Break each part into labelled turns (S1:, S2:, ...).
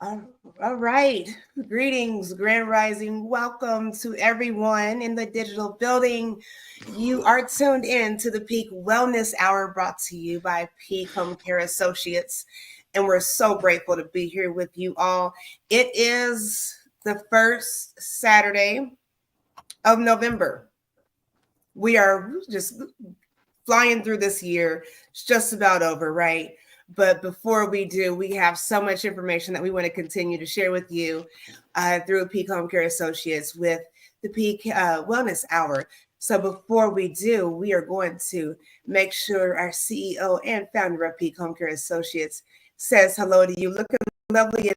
S1: All all right. Greetings, Grand Rising. Welcome to everyone in the digital building. You are tuned in to the Peak Wellness Hour brought to you by Peak Homecare Associates. And we're so grateful to be here with you all. It is the first Saturday of November. We are just flying through this year. It's just about over, right? But before we do, we have so much information that we want to continue to share with you through Peak Home Care Associates with the Peak Wellness Hour. So before we do, we are going to make sure our CEO and founder of Peak Home Care Associates says hello to you. Looking lovely in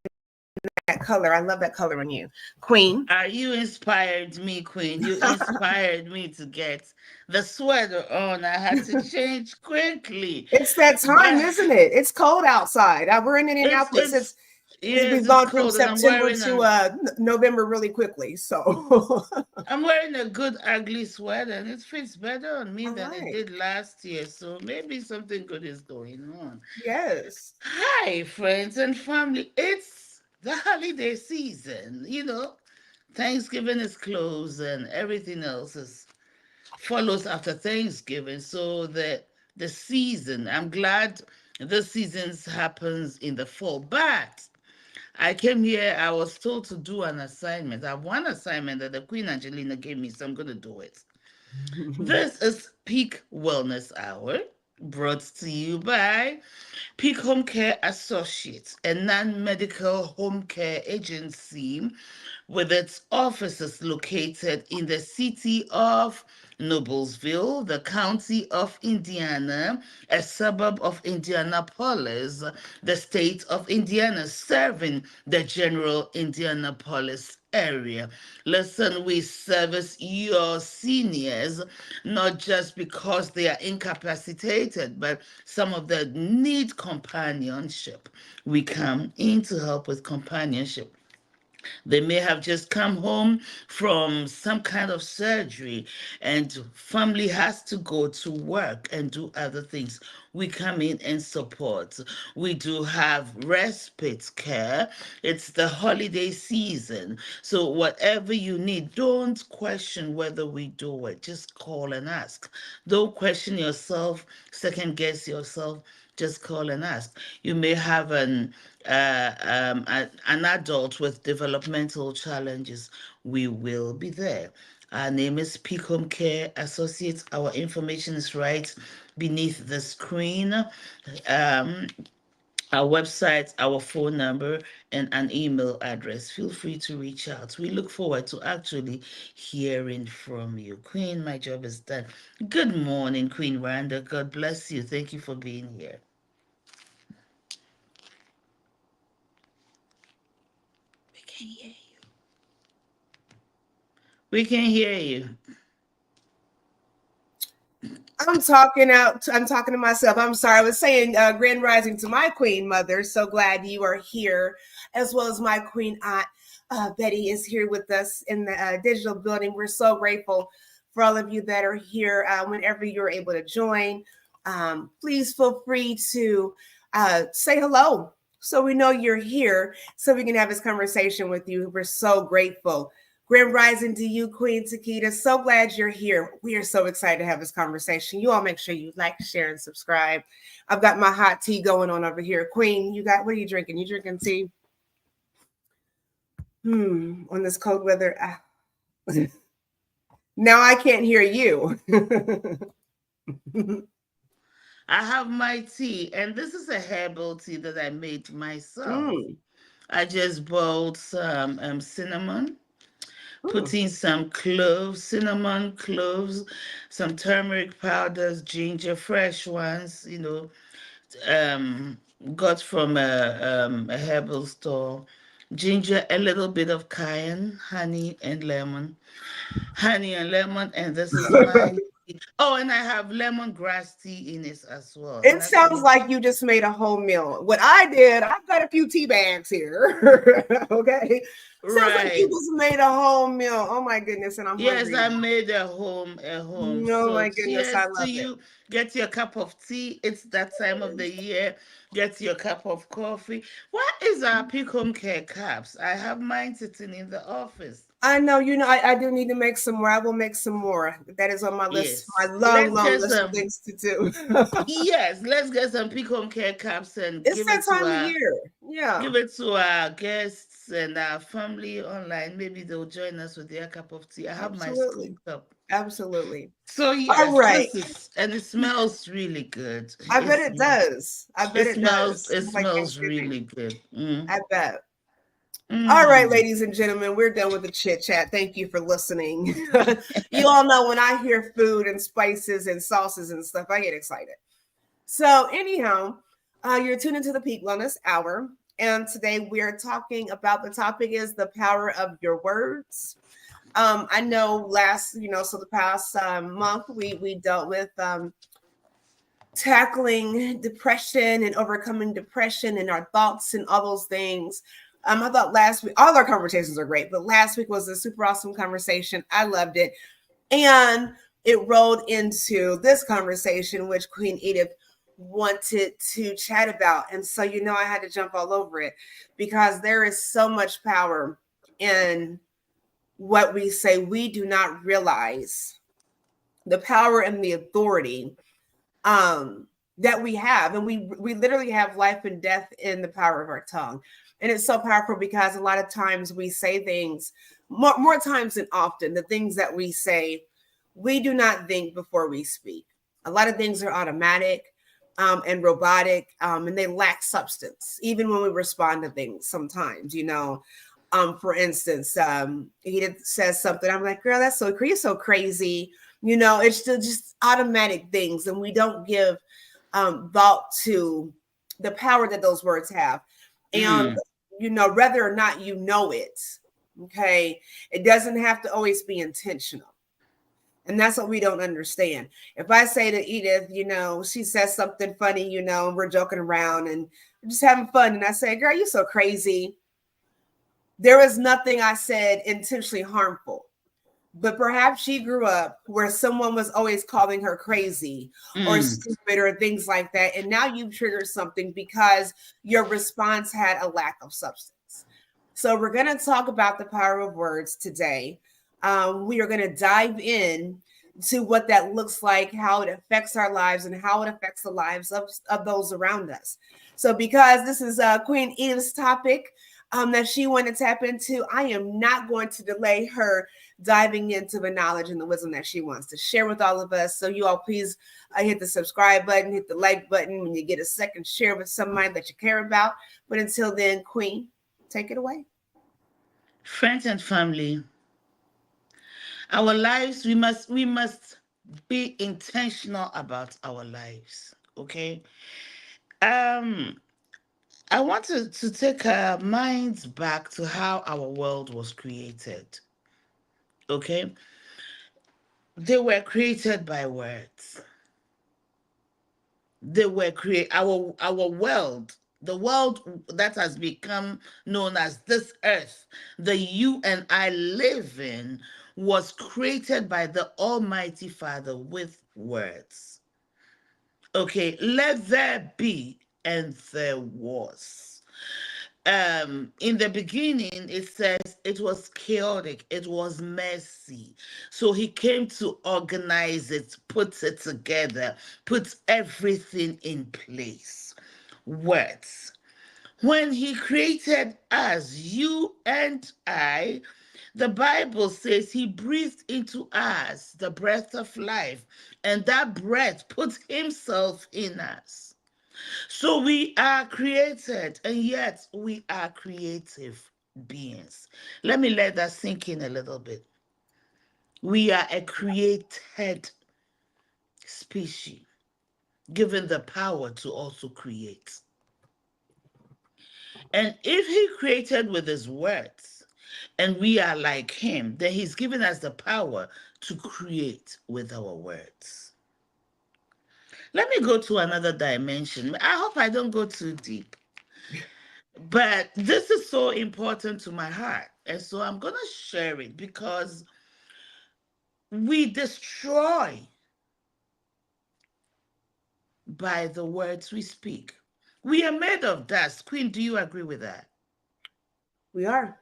S1: that color. I love that color on you, Queen.
S2: You inspired me, Queen. You inspired me to get the sweater on. I had to change quickly.
S1: It's that time,
S2: But
S1: isn't it? It's cold outside. We're in
S2: it's
S1: Indianapolis.
S2: it's
S1: We've
S2: yes, it's
S1: gone from
S2: cold and
S1: September to November really quickly. So,
S2: I'm wearing a good ugly sweater and it fits better on me
S1: all
S2: than it
S1: right.
S2: did last year. So maybe something good is going on.
S1: Yes.
S2: Hi, friends and family. It's the holiday season. Thanksgiving is close and everything else is follows after Thanksgiving. So the season, I'm glad the seasons happens in the fall. But I came here, I was told to do an assignment. I have one assignment that the Queen Angelina gave me, so I'm gonna do it. This is Peak Wellness Hour, brought to you by Peak Home Care Associates, a non-medical home care agency with its offices located in the city of Noblesville, the county of Indiana, a suburb of Indianapolis, the state of Indiana, serving the general Indianapolis area. Listen, we service your seniors not just because they are incapacitated, but some of them need companionship. We come in to help with companionship. They may have just come home from some kind of surgery and family has to go to work and do other things. We come in and support. We do have respite care. It's the holiday season. So whatever you need, don't question whether we do it. Just call and ask. Don't question yourself, second guess yourself, just call and ask. You may have an adult with developmental challenges. We will be there. Our name is Peak Home Care Associates. Our information is right beneath the screen. Um, our website, our phone number, and an email address. Feel free to reach out. We look forward to actually hearing from you. Queen, my job is done. Good morning, Queen Randa. God bless you. Thank you for being here. We can hear you. We can hear you.
S1: I'm talking to myself. I'm sorry. I was saying grand rising to my queen mother. So glad you are here, as well as my queen aunt. Betty is here with us in the digital building. We're so grateful for all of you that are here. Whenever you're able to join, please feel free to say hello so we know you're here so we can have this conversation with you. We're so grateful. Grand Rising to you, Queen Takita. So glad you're here. We are so excited to have this conversation. You all make sure you like, share, and subscribe. I've got my hot tea going on over here. Queen, what are you drinking? You drinking tea? On this cold weather. Now I can't hear you.
S2: I have my tea, and this is a herbal tea that I made myself.
S1: mm.
S2: I just boiled some cinnamon, put
S1: Mm.
S2: in some cloves, cinnamon, cloves, some turmeric powders, ginger, fresh ones, um, got from a herbal store. Ginger, a little bit of cayenne, honey and lemon. Honey and lemon, and this is mine. Oh, and I have lemongrass tea in it as well. And
S1: It
S2: that's
S1: sounds like you just made a whole meal. What I did, I've got a few tea bags here. Okay. Sounds like you
S2: right.
S1: just made a whole meal. Oh my goodness, and I'm
S2: Yes,
S1: hungry
S2: I
S1: now.
S2: made a home, a home.
S1: Oh
S2: So
S1: my goodness, I
S2: cheers to
S1: love it.
S2: you. Get your cup of tea. It's that time of the year. Get your cup of coffee. What is our pick home care cups? I have mine sitting in the office.
S1: I know, I do need to make some more. I will make some more. That is on my list, my
S2: Yes.
S1: long,
S2: Let's
S1: long
S2: get
S1: list of
S2: some.
S1: things to do.
S2: Yes, let's get some pick home care cups and
S1: It's that time of year. Yeah,
S2: give it to our guests and our family online. Maybe they'll join us with their cup of tea. I have my
S1: absolutely.
S2: spoon cup.
S1: Absolutely.
S2: So
S1: All
S2: yes,
S1: right.
S2: this is, and it smells really good.
S1: I bet it does. I bet it does.
S2: It
S1: It's like
S2: smells
S1: Thanksgiving.
S2: really good. Mm.
S1: I bet. All right,
S2: Mm.
S1: ladies and gentlemen, we're done with the chit chat. Thank you for listening. You all know when I hear food and spices and sauces and stuff, I get excited. So, anyhow, you're tuned into the Peak Wellness Hour. And today we're talking about the topic is the power of your words. I know so the past month we dealt with tackling depression and overcoming depression and our thoughts and all those things. I thought last week, all our conversations are great, but last week was a super awesome conversation. I loved it. And it rolled into this conversation, which Queen Edith wanted to chat about. And so, I had to jump all over it because there is so much power in what we say. We do not realize the power and the authority that we have, and we literally have life and death in the power of our tongue. And it's so powerful because a lot of times we say things more times than often. The things that we say, we do not think before we speak. A lot of things are automatic and robotic, and they lack substance even when we respond to things sometimes. For instance, Edith says something, I'm like, girl, that's you're so crazy. It's just automatic things, and we don't give thought to the power that those words have. And,
S2: Mm.
S1: whether or not it, okay, it doesn't have to always be intentional. And that's what we don't understand. If I say to Edith, she says something funny, and we're joking around and we're just having fun, and I say, girl, you're so crazy. There was nothing I said intentionally harmful. But perhaps she grew up where someone was always calling her crazy or
S2: Mm.
S1: stupid or things like that. And now you've triggered something because your response had a lack of substance. So we're going to talk about the power of words today. We are going to dive in to what that looks like, how it affects our lives, and how it affects the lives of those around us. So because this is Queen Edith's topic, that she wanted to tap into, I am not going to delay her diving into the knowledge and the wisdom that she wants to share with all of us. So you all please hit the subscribe button, hit the like button when you get a second, share with somebody that you care about. But until then, Queen, take it away.
S2: Friends and family, our lives, we must be intentional about our lives. Okay. Um, I want to take our minds back to how our world was created. Okay. They were created by words. They were create our world, the world that has become known as this earth, the you and I live in, was created by the Almighty Father with words. Okay, let there be, and there was. In the beginning it says it was chaotic, it was messy, so he came to organize it, put it together, put everything in place. Words. When he created us, you and I, the Bible says he breathed into us the breath of life, and that breath put himself in us. So we are created, and yet we are creative beings. Let that sink in a little bit. We are a created species, given the power to also create. And if he created with his words, and we are like him, then he's given us the power to create with our words. Let me go to another dimension. I hope I don't go too deep, but this is so important to my heart. And so I'm going to share it because we destroy by the words we speak. We are made of dust. Queen, do you agree with that?
S1: We are.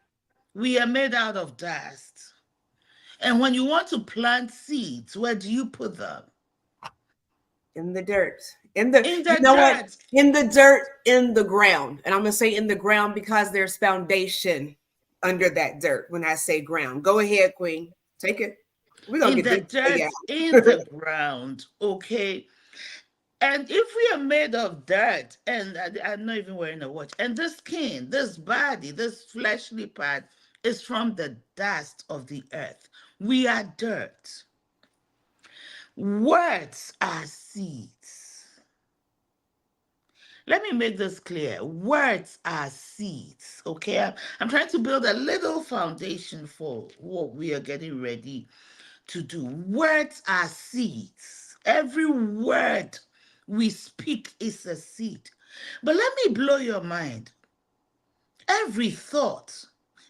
S2: We are made out of dust. And when you want to plant seeds, where do you put them?
S1: In the dirt.
S2: In
S1: You
S2: the
S1: know what?
S2: dirt.
S1: In the dirt, in the ground. And I'm gonna say in the ground because there's foundation under that dirt when I say ground. Go ahead, Queen. Take it. We're gonna
S2: In
S1: get
S2: the
S1: this.
S2: dirt,
S1: Yeah.
S2: in the ground, okay? And if we are made of dirt, and I'm not even wearing a watch, and this skin, this body, this fleshly part is from the dust of the earth. We are dirt. Words are seeds. Let me make this clear. Words are seeds, okay? I'm trying to build a little foundation for what we are getting ready to do. Words are seeds. Every word we speak is a seed. But let me blow your mind. Every thought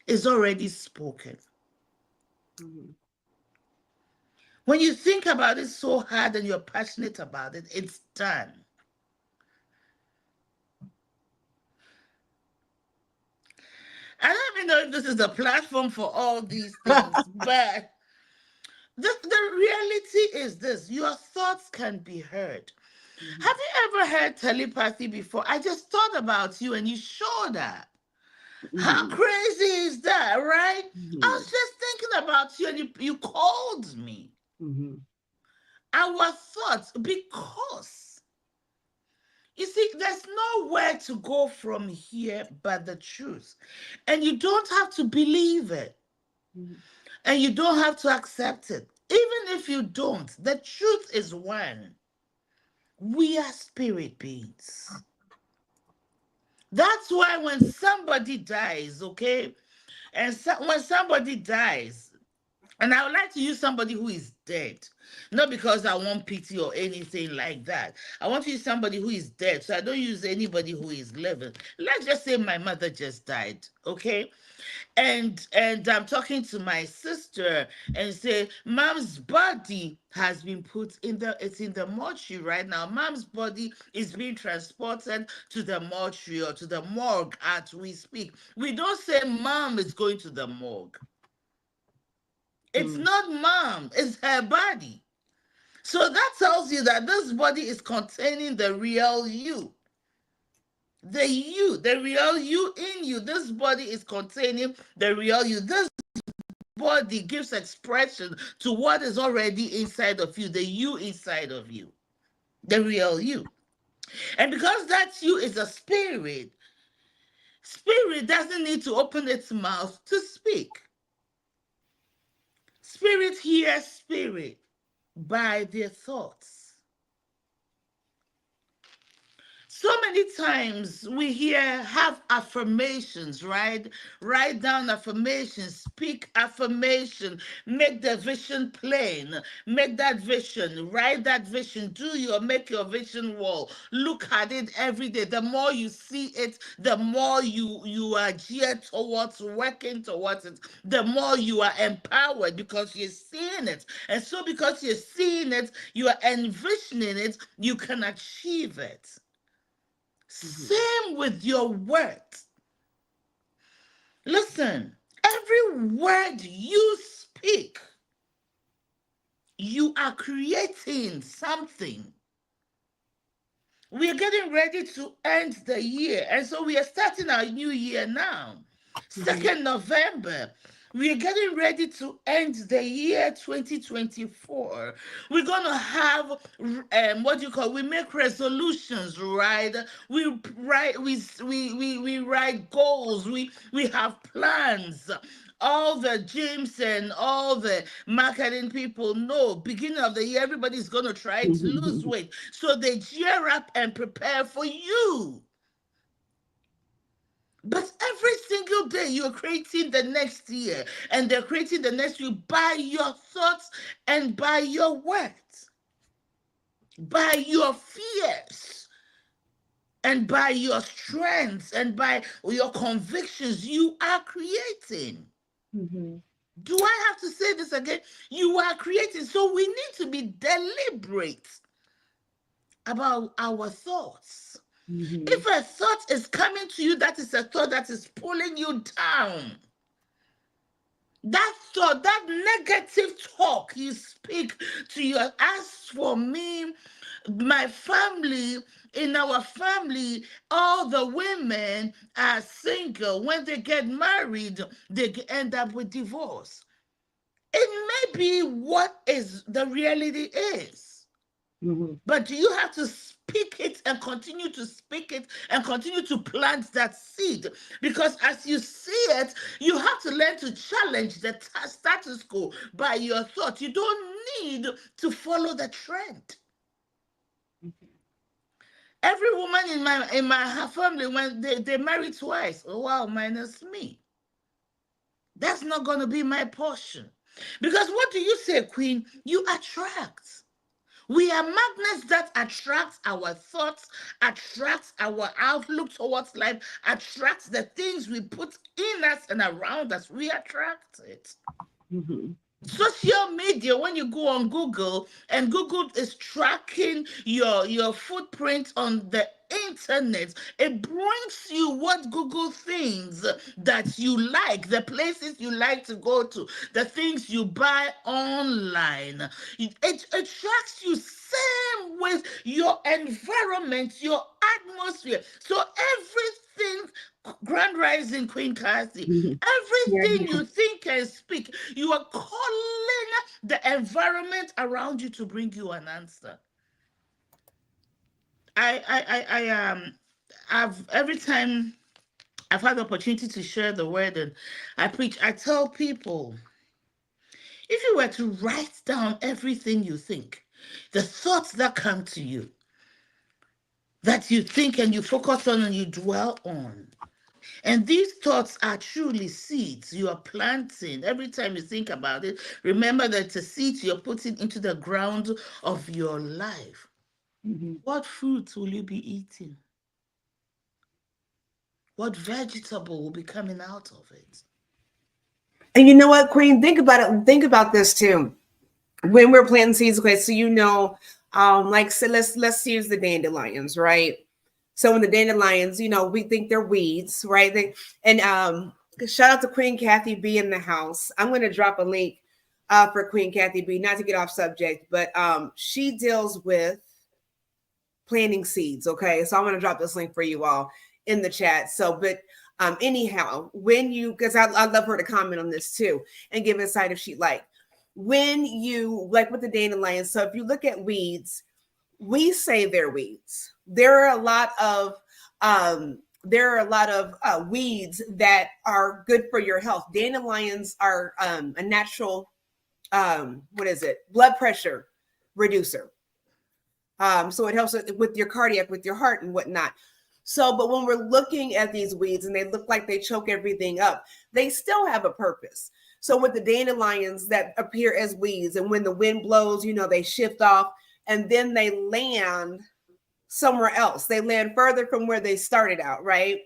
S2: is already spoken.
S1: Mhm.
S2: When you think about it so hard and you're passionate about it, it's done. I don't even know if this is a platform for all these things, but the reality is this: your thoughts can be heard.
S1: Mhm.
S2: Have you ever heard telepathy before? I just thought about you and you showed up. How
S1: Mhm.
S2: crazy is that, right? I was
S1: Mhm.
S2: just thinking about you and you called me.
S1: Mhm.
S2: Our thoughts, because you see, there's nowhere to go from here but the truth. And you don't have to believe it.
S1: Mhm.
S2: And you don't have to accept it. Even if you don't, the truth is one. We are spirit beings. That's why when somebody dies, okay, and when somebody dies, and I would like to use somebody who is dead, not because I want pity or anything like that. I want to use somebody who is dead, so I don't use anybody who is living. Let's just say my mother just died, okay? And I'm talking to my sister and say, Mom's body has been put in it's in the mortuary right now. Mom's body is being transported to the mortuary or to the morgue as we speak. We don't say Mom is going to the morgue. It's
S1: Mhm.
S2: not Mom, it's her body. So that tells you that this body is containing the real you. The real you in you. This body is containing the real you. This body gives expression to what is already inside of you, the you inside of you, the real you. And because that you is a spirit, spirit doesn't need to open its mouth to speak. Spirit hears spirit by their thoughts. So many times we hear have affirmations, right? Write down affirmations, speak affirmation, make the vision plain, make that vision, write that vision, make your vision wall. Look at it every day. The more you see it, the more you are geared towards working towards it, the more you are empowered because you're seeing it. And so because you're seeing it, you are envisioning it, you can achieve it.
S1: Mhm.
S2: Same with your words. Listen, every word you speak, you are creating something. We are getting ready to end the year, and so we are starting our new year now.
S1: Mhm.
S2: 2nd November. We are getting ready to end the year 2024. We're gonna have what do you call? We make resolutions, right? We write we write goals. We have plans. All the gyms and all the marketing people know beginning of the year everybody's going to try to lose
S1: Mhm.
S2: weight, so they gear up and prepare for you. But every single day you're creating the next year, and they're creating the next year by your thoughts and by your words, by your fears and by your strengths and by your convictions. You are creating.
S1: Mm-hmm.
S2: Do I have to say this again? You are creating. So we need to be deliberate about our thoughts.
S1: Mm-hmm.
S2: If a thought is coming to you, that is a thought that is pulling you down. That thought, that negative talk you speak to your, as for me, my family, in our family, all the women are single. When they get married, they end up with divorce. It may be what is the reality is.
S1: Mm-hmm.
S2: But you have to speak it and continue to speak it and continue to plant that seed. Because as you see it, you have to learn to challenge the status quo by your thoughts. You don't need to follow the trend. Every woman in my family, when they marry twice, oh wow, minus me. That's not going to be my portion. Because what do you say, Queen? You attract. We are magnets that attract our thoughts, attract our outlook towards life, attract the things we put in us and around us. We attract it.
S1: Mm-hmm.
S2: Social media, when you go on Google and Google is tracking your footprint on the internet, it brings you what Google thinks that you like, the places you like to go to, the things you buy online. It tracks you same with your environment, your atmosphere. So everything, Grand Rising Queen Kathy,
S1: Mm-hmm.
S2: everything
S1: Yeah.
S2: you think and speak, you are calling the environment around you to bring you an answer. I've every time I've had the opportunity to share the word and I preach, I tell people, if you were to write down everything you think, the thoughts that come to you, that you think and you focus on and you dwell on, and these thoughts are truly seeds you are planting. Every time you think about it, remember that it's a seed you're putting into the ground of your life.
S1: Mm-hmm.
S2: What fruit will you be eating? What vegetable will be coming out of it?
S1: And you know what, Queen? Think about it. Think about this too. When we're planting seeds, okay, so like so let's use the dandelions, right? So in the dandelions, we think they're weeds, right? And shout out to Queen Kathy B in the house. I'm going to drop a link for Queen Kathy B, not to get off subject, but she deals with planting seeds. Okay, so I'm going to drop this link for you all in the chat. So, but anyhow, because I love her to comment on this too and give insight if she'd like. When you like with the dandelions, so if you look at weeds, we say they're weeds. There are a lot of weeds that are good for your health. Dandelions are a natural blood pressure reducer. So it helps with your cardiac, with your heart and whatnot. So, but when we're looking at these weeds and they look like they choke everything up, they still have a purpose. So with the dandelions that appear as weeds, and when the wind blows, they shift off and then they land somewhere else. They land further from where they started out, right?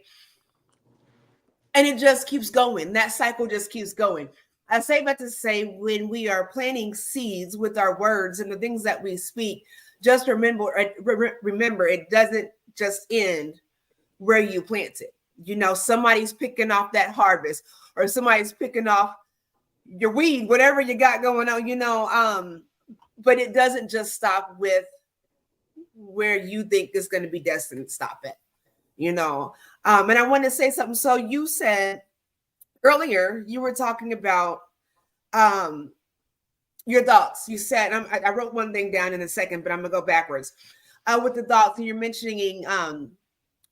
S1: And it just keeps going. That cycle just keeps going. I say that to say, when we are planting seeds with our words and the things that we speak, just remember, it doesn't just end where you plant it. Somebody's picking off that harvest, or somebody's picking off your weed, whatever you got going on, but it doesn't just stop with where you think is going to be destined to stop at, and I want to say something. So you said earlier, you were talking about your thoughts. You said, I wrote one thing down in a second, but I'm gonna go backwards with the thoughts. And you're mentioning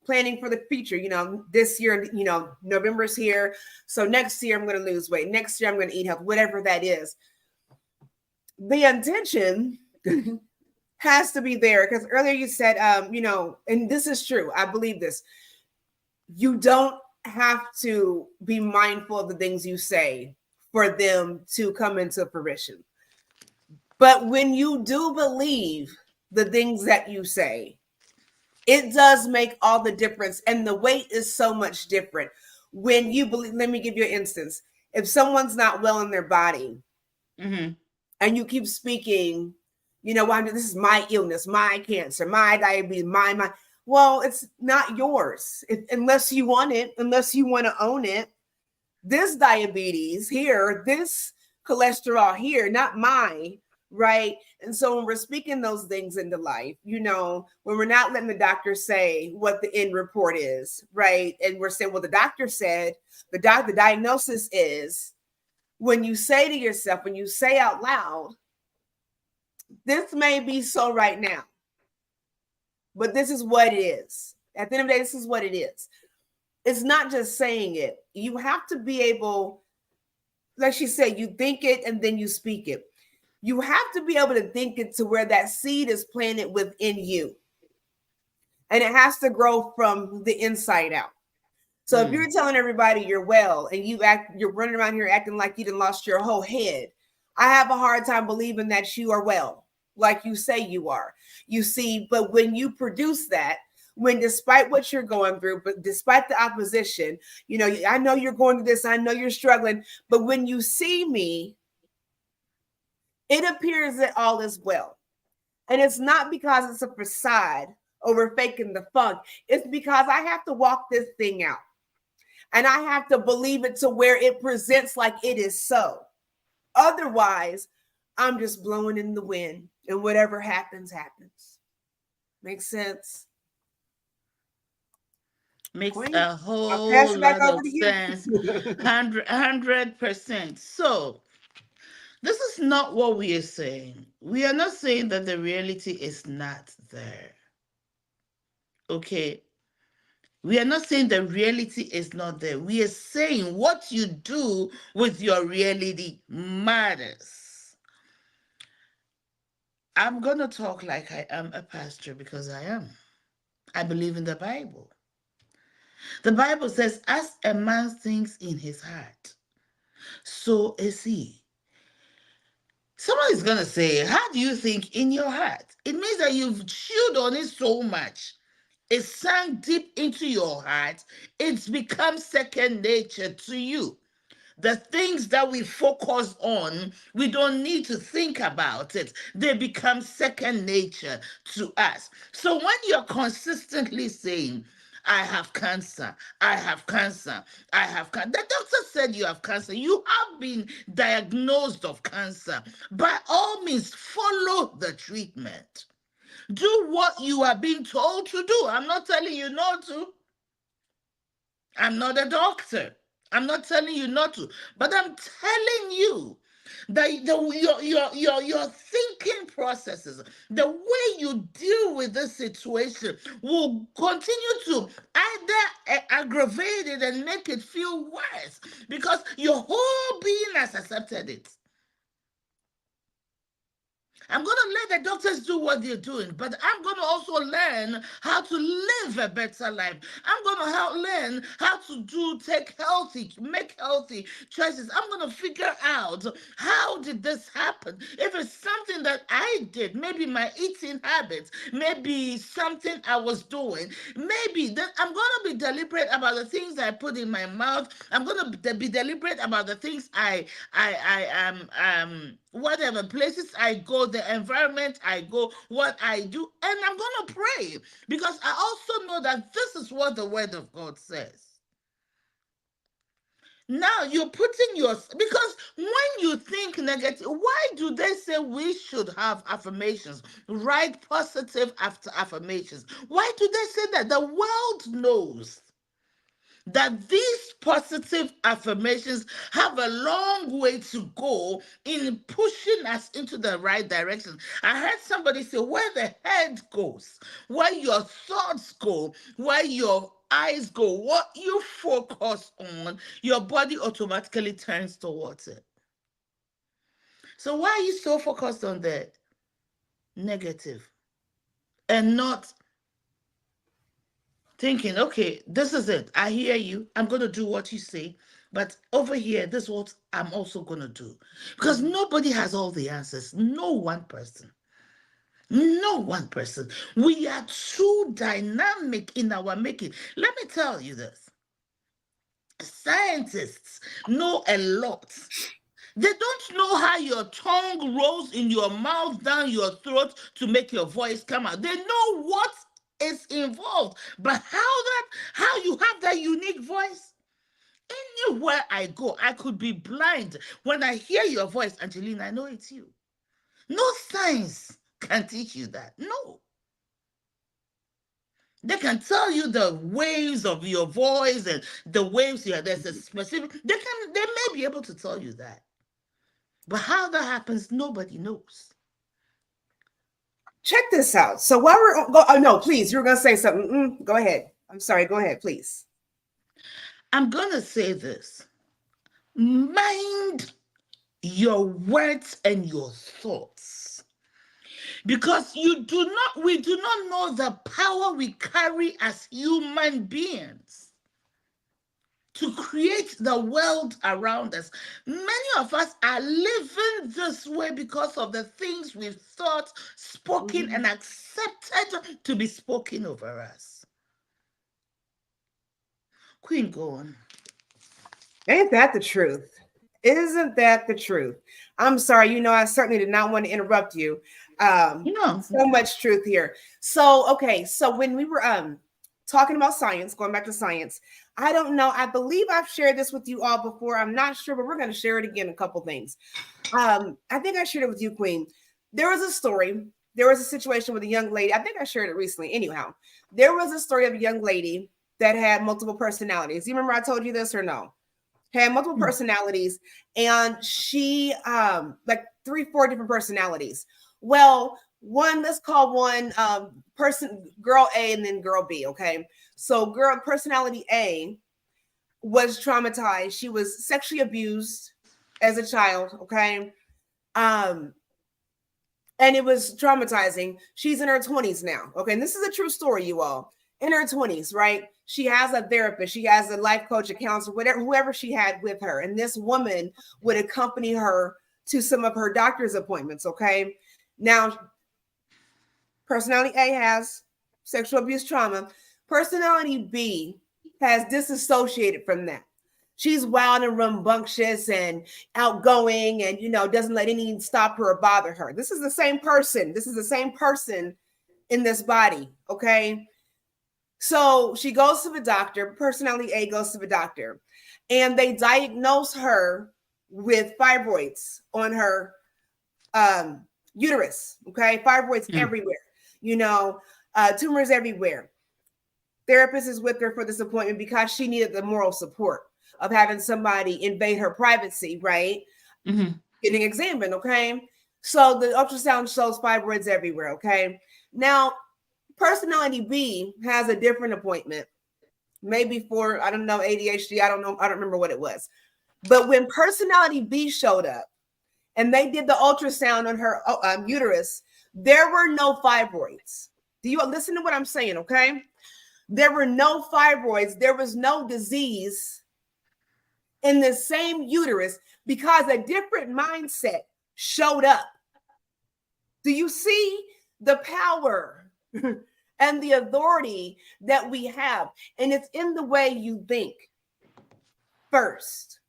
S1: planning for the future. This year, November's here, so next year I'm going to lose weight. Next year I'm going to eat health. Whatever that is, the intention has to be there. Because earlier you said, and this is true. I believe this. You don't have to be mindful of the things you say for them to come into fruition. But when you do believe the things that you say, it does make all the difference. And the weight is so much different. When you believe, let me give you an instance. If someone's not well in their body,
S2: Mm-hmm.
S1: and you keep speaking, well, this is my illness, my cancer, my diabetes, my. Well, it's not yours unless you want it, unless you want to own it. This diabetes here, this cholesterol here, not mine, right? And so when we're speaking those things into life, when we're not letting the doctor say what the end report is, right? And we're saying, well, the doctor said, the diagnosis is, when you say to yourself, when you say out loud, this may be so right now, but this is what it is. At the end of the day, this is what it is. It's not just saying it. You have to be able, like she said, you think it and then you speak it. You have to be able to think it to where that seed is planted within you. And it has to grow from the inside out. So if you're telling everybody you're well and you're running around here acting like you done lost your whole head, I have a hard time believing that you are well, like you say you are. You see, but when you produce that, when despite what you're going through, but despite the opposition, I know you're going through this, I know you're struggling, but when you see me, it appears that all is well. And it's not because it's a facade or we're faking the funk. It's because I have to walk this thing out. And I have to believe it to where it presents like it is so. Otherwise, I'm just blowing in the wind and whatever happens, happens. Makes sense?
S2: Makes
S1: Queen,
S2: a
S1: I'll pass
S2: whole
S1: it back
S2: lot
S1: over
S2: of
S1: to you.
S2: sense. 100%. So, this is not what we are saying. We are not saying that the reality is not there. Okay? We are not saying the reality is not there. We are saying what you do with your reality matters. I'm going to talk like I am a pastor because I am. I believe in the Bible. The Bible says, as a man thinks in his heart, so is he. Someone is going to say, how do you think in your heart? It means that you've chewed on it so much. It sank deep into your heart. It's become second nature to you. The things that we focus on, we don't need to think about it. They become second nature to us. So when you're consistently saying, I have cancer, I have cancer, I have cancer. The doctor said you have cancer. You have been diagnosed of cancer. By all means, follow the treatment. Do what you are being told to do. I'm not telling you not to. I'm not a doctor. I'm not telling you not to, but I'm telling you that your thinking processes, the way you deal with this situation, will continue to either aggravate it and make it feel worse because your whole being has accepted it. I'm going to let the doctors do what they're doing, but I'm going to also learn how to live a better life. I'm going to learn how to make healthy choices. I'm going to figure out, how did this happen? If it's something that I did, maybe my eating habits, maybe something I was doing, maybe then I'm going to be deliberate about the things I put in my mouth. I'm going to be deliberate about the things whatever places I go, the environment I go, what I do, and I'm going to pray because I also know that this is what the word of God says. Now you're putting because when you think negative, why do they say we should have affirmations? Write positive after affirmations. Why do they say that? The world knows that these positive affirmations have a long way to go in pushing us into the right direction. I heard somebody say, where the head goes, where your thoughts go, where your eyes go, what you focus on, your body automatically turns towards it. So why are you so focused on the negative and not thinking, okay, this is it. I hear you. I'm going to do what you say. But over here, this is what I'm also going to do. Because
S1: Mhm.
S2: nobody has all the answers. No one person. No one person. We are too dynamic in our making. Let me tell you this. Scientists know a lot. They don't know how your tongue rolls in your mouth down your throat to make your voice come out. They know what is involved, but how you have that unique voice. Anywhere I go, I could be blind. When I hear your voice, Angelina, I know it's you. No science can teach you that. No. They can tell you the waves of your voice and the waves here. There's a specific. They may be able to tell you that. But how that happens, nobody knows.
S1: Check this out. So while we're go, oh no, please, you were gonna say something. Go ahead. I'm sorry. Go ahead, please.
S2: I'm gonna say this. Mind your words and your thoughts. Because we do not know the power we carry as human beings to create the world around us. Many of us are living this way because of the things we've thought, spoken, and accepted to be spoken over us. Queen, go on.
S1: Ain't that the truth? Isn't that the truth? I'm sorry. I certainly did not want to interrupt you.
S2: No.
S1: So much truth here. So, okay. So when we were talking about science, going back to science, I don't know. I believe I've shared this with you all before. I'm not sure, but we're going to share it again. A couple things. I think I shared it with you, Queen. There was a story. There was a situation with a young lady. I think I shared it recently. Anyhow, there was a story of a young lady that had multiple personalities. You remember I told you this or no? Had multiple personalities, and she like 3-4 different personalities. Well, let's call one girl A and then girl B. Okay, so personality A was traumatized. She was sexually abused as a child. Okay, and it was traumatizing. She's in her 20s now. Okay, and this is a true story, you all. In her 20s, right? She has a therapist, she has a life coach, a counselor, whoever she had with her. And this woman would accompany her to some of her doctor's appointments. Okay. Now, personality A has sexual abuse trauma. Personality B has disassociated from that. She's wild and rambunctious and outgoing and, doesn't let anything stop her or bother her. This is the same person. This is the same person in this body. Okay. So she goes to the doctor, personality A goes to the doctor, and they diagnose her with fibroids on her uterus. Okay. Fibroids everywhere, tumors everywhere. Therapist is with her for this appointment because she needed the moral support of having somebody invade her privacy, right? Getting examined. Okay. So the ultrasound shows fibroids everywhere. Okay. Now, personality B has a different appointment, maybe for, I don't know, ADHD. I don't know. I don't remember what it was. But when personality B showed up and they did the ultrasound on her uterus, there were no fibroids. Do you listen to what I'm saying? Okay. There were no fibroids. There was no disease in the same uterus because a different mindset showed up. Do you see the power and the authority that we have? And it's in the way you think first.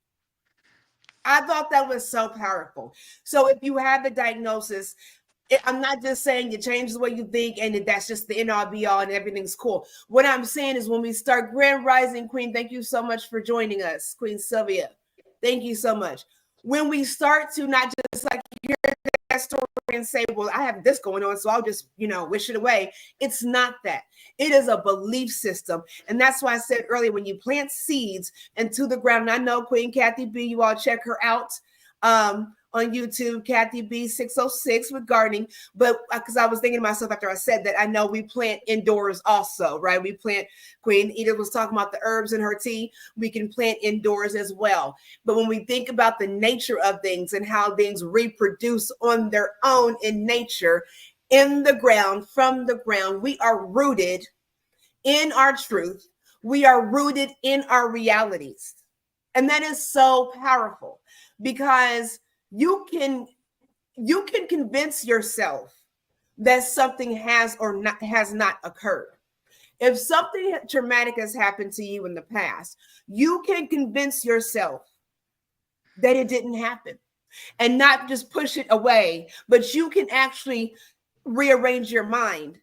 S1: I thought that was so powerful. So if you have the diagnosis, I'm not just saying you change the way you think and that's just the end all be all and everything's cool. What I'm saying is when we start Grand Rising, Queen, thank you so much for joining us, Queen Sylvia. Thank you so much. When we start to not just like hear that story and say, well, I have this going on, so I'll just, wish it away. It's not that. It is a belief system. And that's why I said earlier, when you plant seeds into the ground, and I know Queen Kathy B, you all check her out on YouTube, Kathy B 606 with gardening. But because I was thinking to myself after I said that, I know we plant indoors also, right? We plant, Queen Edith was talking about the herbs in her tea. We can plant indoors as well. But when we think about the nature of things and how things reproduce on their own in nature, in the ground, from the ground, we are rooted in our truth. We are rooted in our realities. And that is so powerful because you can you can convince yourself that something has not occurred. If something traumatic has happened to you in the past, you can convince yourself that it didn't happen and not just push it away, but you can actually rearrange your mind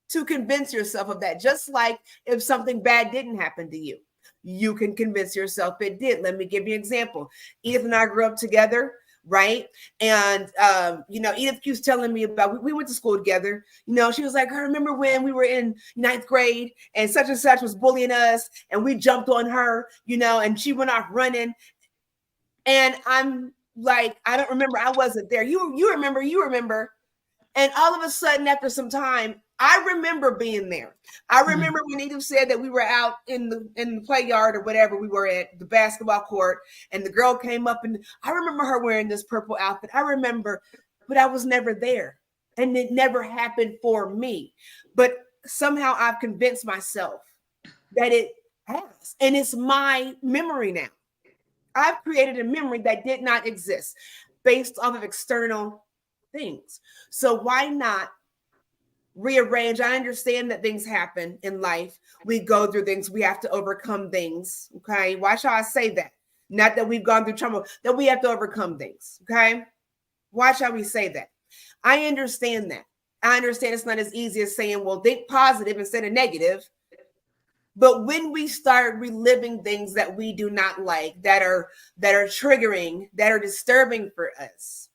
S1: to convince yourself of that. Just like if something bad didn't happen to you, you can convince yourself it did. Let me give you an example. Edith and I grew up together, right? And Edith keeps telling me about we went to school together. She was like, I remember when we were in ninth grade and such was bullying us, and we jumped on her, and she went off running. And I'm like, I don't remember. I wasn't there. You remember. And all of a sudden, after some time, I remember being there. I remember when Edith said that we were out in the play yard or whatever we were at, the basketball court, and the girl came up, and I remember her wearing this purple outfit. I remember, but I was never there. And it never happened for me. But somehow I've convinced myself that it has. And it's my memory now. I've created a memory that did not exist based off of external things. So why not rearrange? I understand that things happen in life. We go through things. We have to overcome things. Okay. Why shall I say that? Not that we've gone through trauma, that we have to overcome things. Okay. Why shall we say that? I understand that. I understand it's not as easy as saying, well, think positive instead of negative. But when we start reliving things that we do not like, that are triggering, that are disturbing for us,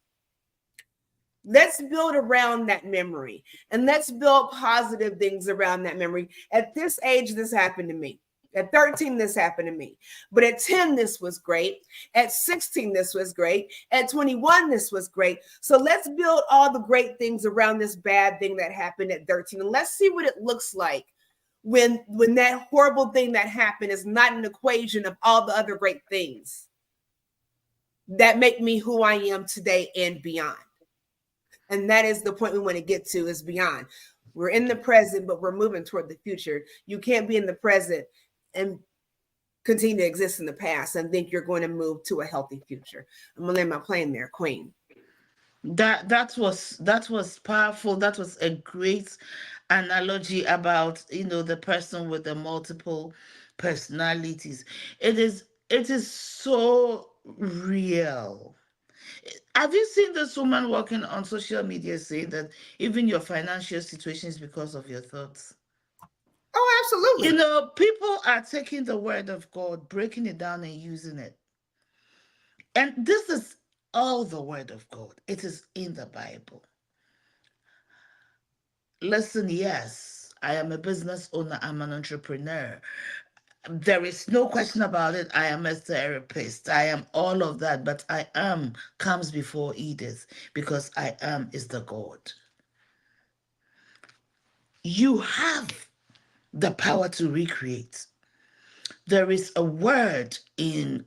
S1: let's build around that memory and let's build positive things around that memory. At this age, this happened to me. At 13, this happened to me. But at 10, this was great. At 16, this was great. At 21, this was great. So let's build all the great things around this bad thing that happened at 13. And let's see what it looks like when that horrible thing that happened is not an equation of all the other great things that make me who I am today and beyond. And that is the point we want to get to, is beyond. We're in the present, but we're moving toward the future. You can't be in the present and continue to exist in the past and think you're going to move to a healthy future. I'm gonna land my plane there, Queen.
S2: That was powerful. That was a great analogy about the person with the multiple personalities. It is so real. Have you seen this woman working on social media saying that even your financial situation is because of your thoughts?
S1: Oh, absolutely.
S2: People are taking the word of God, breaking it down and using it. And this is all the word of God. It is in the Bible. Listen, yes, I am a business owner, I'm an entrepreneur. There is no question about it. I am a therapist. I am all of that, but I am comes before Edith, because I am is the God. You have the power to recreate. There is a word in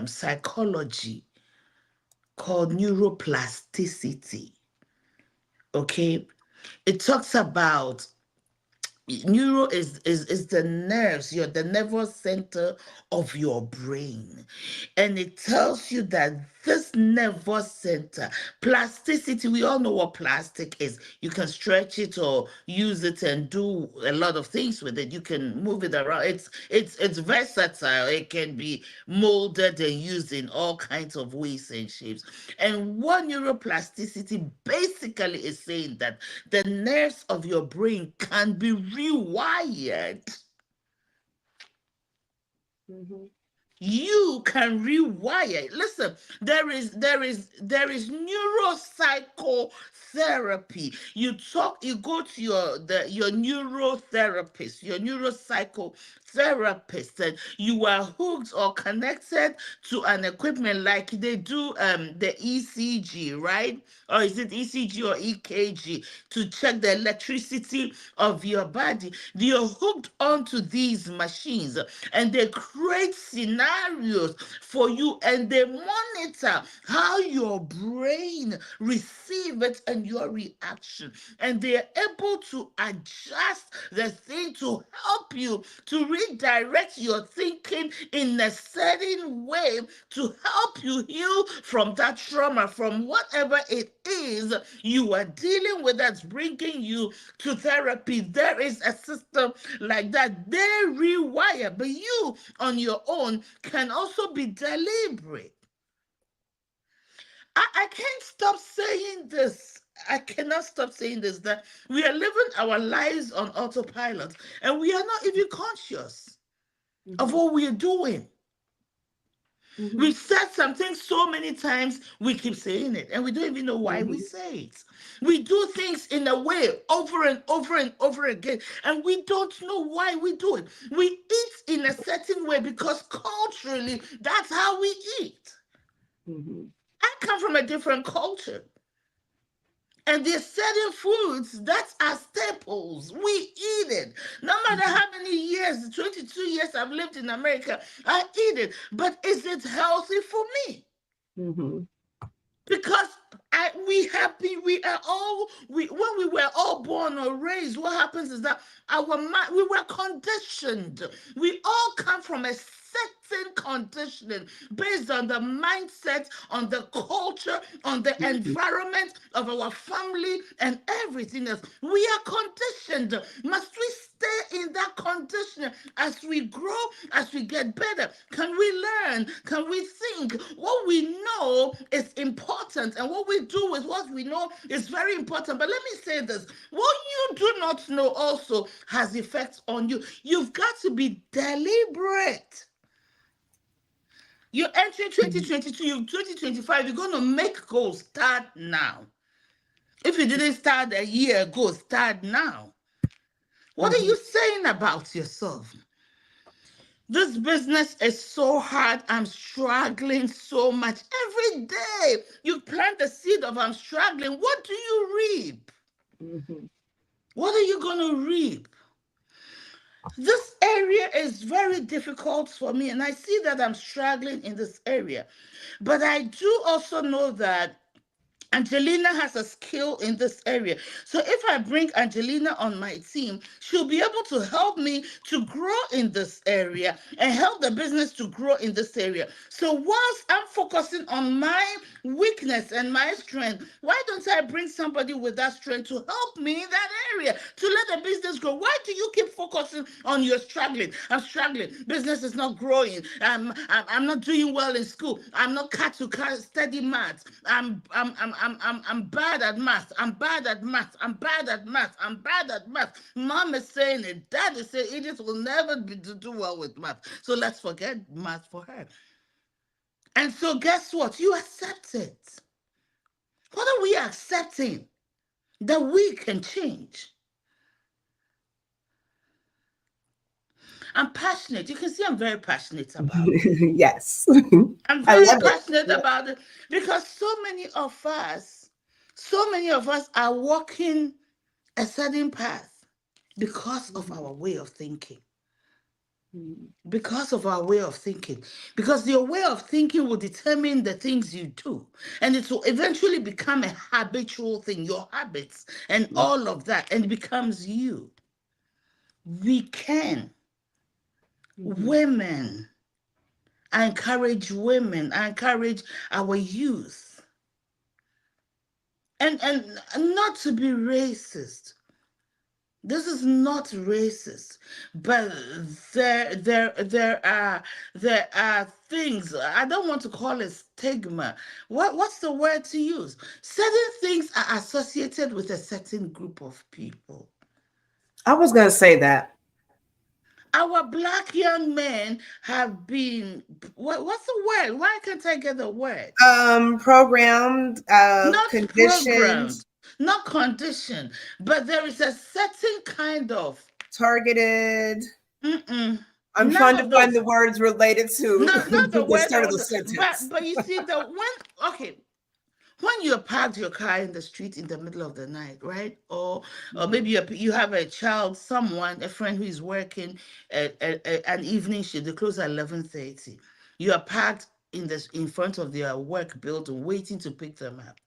S2: psychology called neuroplasticity. Okay, it talks about neuro is the nerves, the nervous center of your brain, and it tells you that this nervous center, plasticity, we all know what plastic is. You can stretch it or use it and do a lot of things with it. You can move it around. It's versatile. It can be molded and used in all kinds of ways and shapes. And what neuroplasticity basically is saying, that the nerves of your brain can be rewired.
S1: Mm-hmm.
S2: You can rewire. Listen, there is neuropsychotherapy. You go to your neurotherapist, your therapist and you are hooked or connected to an equipment like they do the ECG, right? Or is it ECG or EKG to check the electricity of your body? You're hooked onto these machines and they create scenarios for you and they monitor how your brain receive it and your reaction, and they're able to adjust the thing to help you to redirect your thinking in a certain way to help you heal from that trauma, from whatever it is you are dealing with that's bringing you to therapy. There is a system like that. They rewire, but you on your own can also be deliberate. I can't stop saying this. I cannot stop saying this, that we are living our lives on autopilot and we are not even conscious of what we are doing. We've said something so many times, we keep saying it, and we don't even know why we say it. We do things in a way over and over and over again, and we don't know why we do it. We eat in a certain way because culturally, that's how we eat. I come from a different culture. And there's certain foods that are staples. We eat it. No matter how many years, 22 years I've lived in America, I eat it. But is it healthy for me? Because when we were all born or raised, what happens is that we were conditioned. We all come from a certain conditioning based on the mindset, on the culture, on the environment of our family and everything else. We are conditioned. Must we stay in that conditioning as we grow, as we get better? Can we learn? Can we think? What we know is important, and what we do with what we know is very important. But let me say this: what you do not know also has effects on you. You've got to be deliberate. You're entering 2022, 2025, you're going to make goals. Start now. If you didn't start a year ago, start now. What are you saying about yourself? This business is so hard. I'm struggling so much. Every day you plant the seed of I'm struggling. What do you reap? What are you going to reap? This area is very difficult for me, and I see that I'm struggling in this area. But I do also know that Angelina has a skill in this area. So if I bring Angelina on my team, she'll be able to help me to grow in this area and help the business to grow in this area. So whilst I'm focusing on my weakness and my strength, why don't I bring somebody with that strength to help me in that area to let the business grow? Why do you keep focusing on you're struggling? I'm struggling. Business is not growing. I'm not doing well in school. I'm not cut to study maths. I'm bad at math. I'm bad at math. I'm bad at math. I'm bad at math. Mom is saying it. Dad is saying Edith will never do well with math. So let's forget math for her. And so guess what? You accept it. What are we accepting? That we can change. I'm passionate. You can see I'm very passionate about it.
S1: Yes.
S2: I'm very passionate about it because so many of us are walking a certain path because of our way of thinking. Because of our way of thinking. Because your way of thinking will determine the things you do. And it will eventually become a habitual thing, your habits and all of that, and it becomes you. We can. Women. I encourage women. I encourage our youth. And not to be racist. This is not racist, but there are things, I don't want to call it stigma. What's the word to use? Certain things are associated with a certain group of people.
S1: I was going to say that.
S2: Our Black young men have been, what's the word? Why can't I get the word?
S1: Programmed,
S2: Not
S1: conditioned.
S2: programmed, not conditioned, but there is a certain kind of
S1: targeted. I'm
S2: None
S1: trying to
S2: of
S1: find
S2: those.
S1: the words related to
S2: No, not the
S1: the
S2: words
S1: start
S2: I
S1: of the
S2: want to,
S1: sentence.
S2: but you see the when okay, when you parked your car in the street in the middle of the night, right? Or maybe you have a child, someone, a friend who is working at an evening shift. They close at 11:30. You are parked in front of their work building, waiting to pick them up.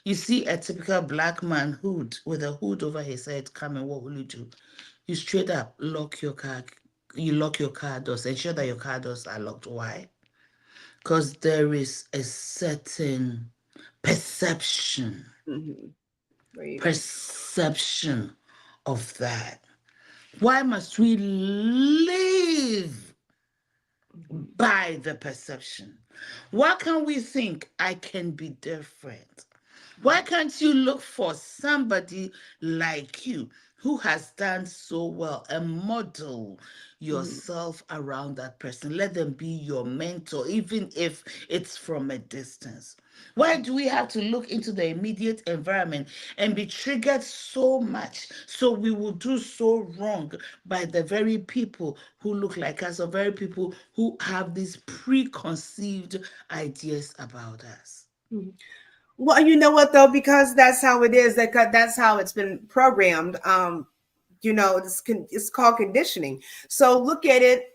S2: You see a typical black man hood with a hood over his head coming. What will you do? You straight up lock your car. You lock your car doors. Ensure that your car doors are locked. Why? Because there is a certain perception
S1: There you go.
S2: perception of that. Why must we live by the perception? Why can't we think I can be different? Why can't you look for somebody like you who has done so well and model yourself around that person? Let them be your mentor, even if it's from a distance. Why do we have to look into the immediate environment and be triggered so much so we will do so wrong by the very people who look like us or very people who have these preconceived ideas about us?
S1: Well, you know what though, because that's how it is. That's how it's been programmed. It's called conditioning. So look at it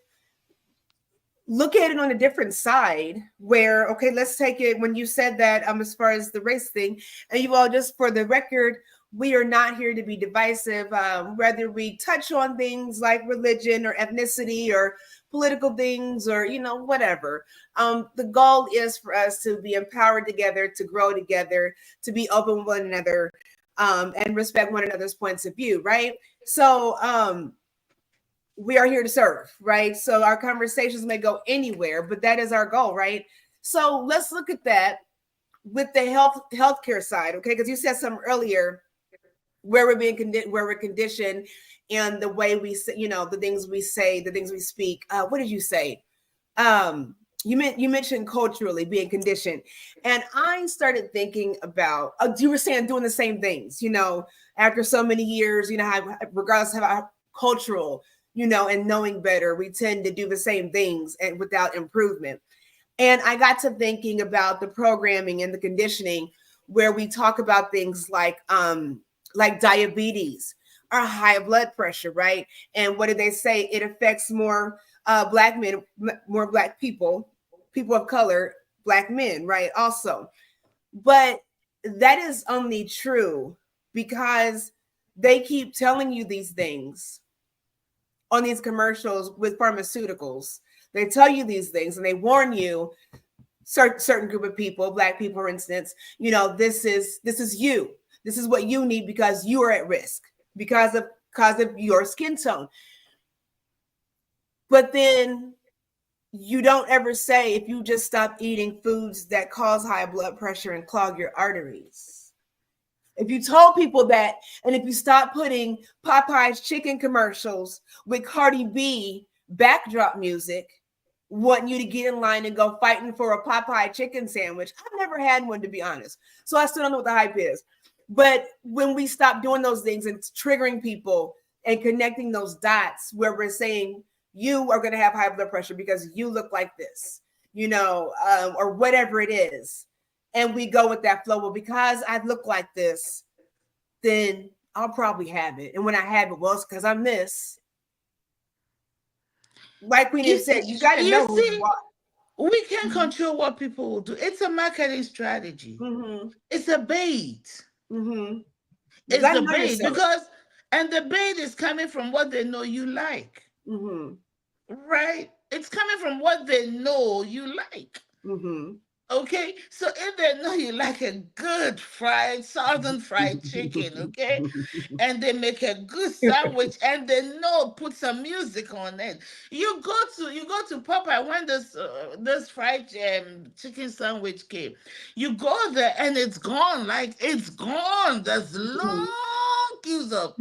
S1: on a different side where, okay, let's take it when you said that as far as the race thing, and you all, just for the record, we are not here to be divisive, whether we touch on things like religion or ethnicity or political things or whatever. The goal is for us to be empowered together, to grow together, to be open with one another, and respect one another's points of view, right? So we are here to serve, right? So our conversations may go anywhere, but that is our goal, right? So let's look at that with the healthcare side, okay? Because you said something earlier where we're conditioned, and the way we say, the things we say, the things we speak. What did you say? You mentioned culturally being conditioned, and I started thinking about. You were saying doing the same things, after so many years, how, regardless of our cultural, and knowing better, we tend to do the same things and without improvement. And I got to thinking about the programming and the conditioning where we talk about things like diabetes or high blood pressure, right? And what do they say? It affects more Black men, more Black people of color, Black men, right? Also. But that is only true because they keep telling you these things on these commercials with pharmaceuticals. They tell you these things and they warn you, certain group of people, Black people, for instance, this is you. This is what you need because you are at risk because of your skin tone. But then you don't ever say if you just stop eating foods that cause high blood pressure and clog your arteries. If you told people that, and if you stop putting Popeye's chicken commercials with Cardi B backdrop music, wanting you to get in line and go fighting for a Popeye chicken sandwich. I've never had one, to be honest. So I still don't know what the hype is. But when we stop doing those things and triggering people and connecting those dots where we're saying you are going to have high blood pressure because you look like this, or whatever it is. And we go with that flow. Well, because I look like this, then I'll probably have it. And when I have it, well, it's because I'm this. Like Queenie said, you got to
S2: You
S1: know who
S2: see,
S1: you are.
S2: we can't control what people will do. It's a marketing strategy.
S1: Mm-hmm.
S2: It's a bait.
S1: Mm-hmm. You
S2: It's
S1: got to
S2: the
S1: know
S2: bait
S1: yourself.
S2: and the bait is coming from what they know you like.
S1: Mm-hmm.
S2: Right? It's coming from what they know you like.
S1: Mm-hmm.
S2: Okay, so if they know you like a good southern fried chicken, okay, and they make a good sandwich, and they know put some music on it, you go to Popeye when this fried chicken sandwich came, you go there and it's gone, like it's gone. There's long queues up.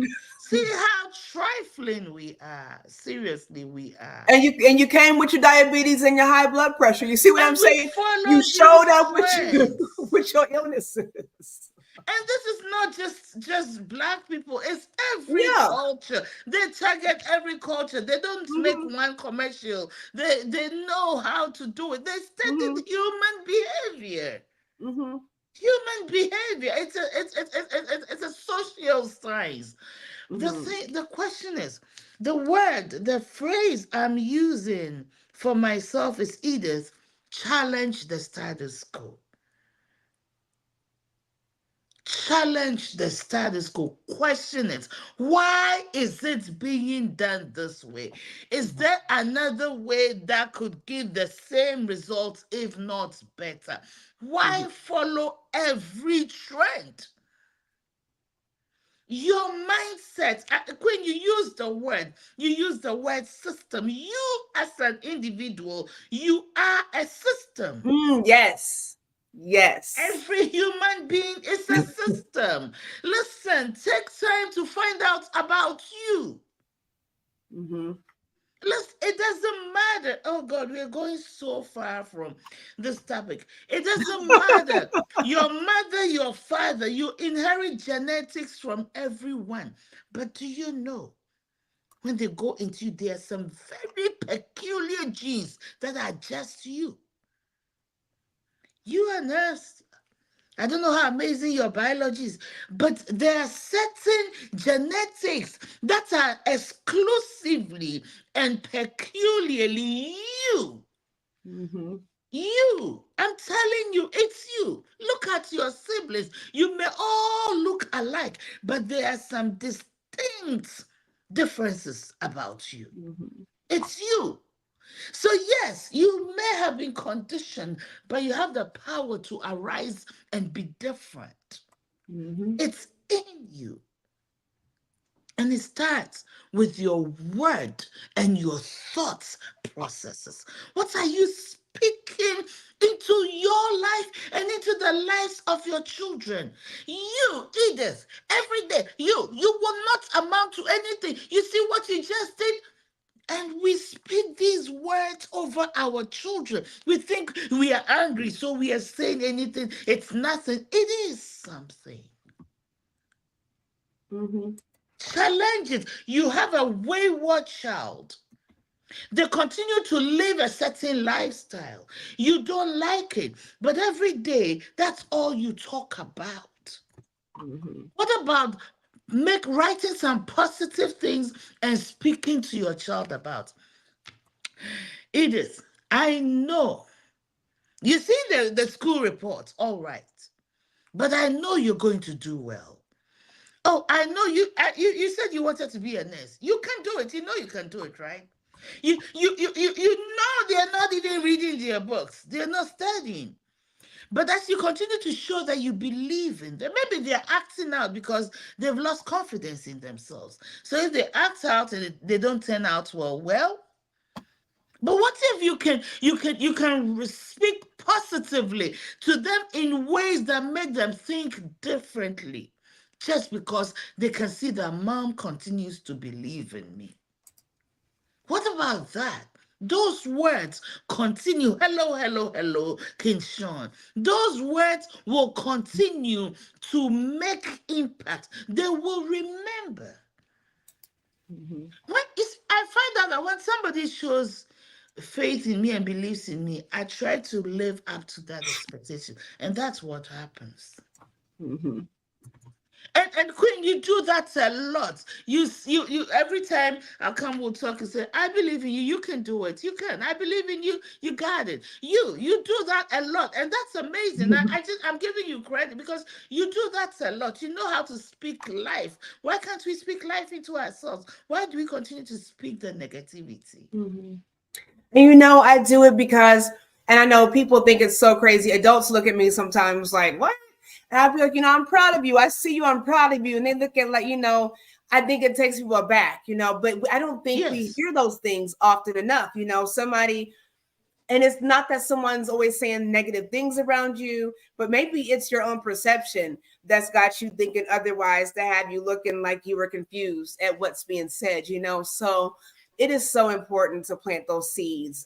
S2: See how trifling we are. Seriously, we are.
S1: And you came with your diabetes and your high blood pressure. You see what I'm
S2: And we
S1: saying? You
S2: followed your
S1: showed up with
S2: friends.
S1: with your illnesses.
S2: And this is not just black people, it's every
S1: Yeah.
S2: culture. They target every culture. They don't make
S1: Mm-hmm.
S2: one commercial. They know how to do it. They
S1: Mm-hmm.
S2: studied human behavior.
S1: Mm-hmm.
S2: Human behavior. It's a social science.
S1: Mm-hmm.
S2: The question is, the phrase I'm using for myself is, Edith, challenge the status quo. Challenge the status quo. Question it. Why is it being done this way? Is there another way that could give the same results, if not better?
S1: Mm-hmm.
S2: Why follow every trend? Your mindset, when you use the word system. You, as an individual, you are a system.
S1: Yes. Yes.
S2: Every human being is a system. Listen, take time to find out about you.
S1: Mm-hmm.
S2: Listen, it doesn't matter. Oh God, we're going so far from this topic. It doesn't matter. Your mother, your father, you inherit genetics from everyone. But do you know, when they go into you, there are some very peculiar genes that are just you. You are nurse. I don't know how amazing your biology is, but there are certain genetics that are exclusively and peculiarly you.
S1: Mm-hmm.
S2: You. I'm telling you, it's you. Look at your siblings. You may all look alike, but there are some distinct differences about you.
S1: Mm-hmm.
S2: It's you. So, yes, you may have been conditioned, but you have the power to arise and be different.
S1: Mm-hmm.
S2: It's in you. And it starts with your word and your thoughts processes. What are you speaking into your life and into the lives of your children? You, Edith, every day, you will not amount to anything. You see what you just did? And we speak these words over our children. We think we are angry, so we are saying anything. It's nothing. It is something.
S1: Mm-hmm.
S2: Challenge it. You have a wayward child. They continue to live a certain lifestyle. You don't like it, but every day, that's all you talk about.
S1: Mm-hmm.
S2: What about writing some positive things and speaking to your child about? Edith, I know. You see the school report, all right. But I know you're going to do well. Oh, I know you said you wanted to be a nurse. You can do it. You know you can do it, right? You know they're not even reading their books. They're not studying. But as you continue to show that you believe in them, maybe they're acting out because they've lost confidence in themselves. So if they act out and they don't turn out well, but what if you can speak positively to them in ways that make them think differently, just because they can see that mom continues to believe in me? What about that? Those words continue. Hello, hello, hello, King Sean. Those words will continue to make impact. They will remember.
S1: Mm-hmm.
S2: I find out that when somebody shows faith in me and believes in me, I try to live up to that expectation. And that's what happens.
S1: Mm-hmm.
S2: And Queen, you do that a lot. You every time I come, we'll talk and say, I believe in you, you can do it. You can. I believe in you, you got it. You do that a lot, and that's amazing. I'm giving you credit because you do that a lot. You know how to speak life. Why can't we speak life into ourselves? Why do we continue to speak the negativity?
S1: Mm-hmm. And I do it because, and I know people think it's so crazy. Adults look at me sometimes like, what? And I'll be like, I'm proud of you. I see you. I'm proud of you. And they look at like, I think it takes people aback, but I don't think we
S2: Yes.
S1: hear those things often enough. Somebody, and it's not that someone's always saying negative things around you, but maybe it's your own perception that's got you thinking otherwise, to have you looking like you were confused at what's being said. So it is so important to plant those seeds.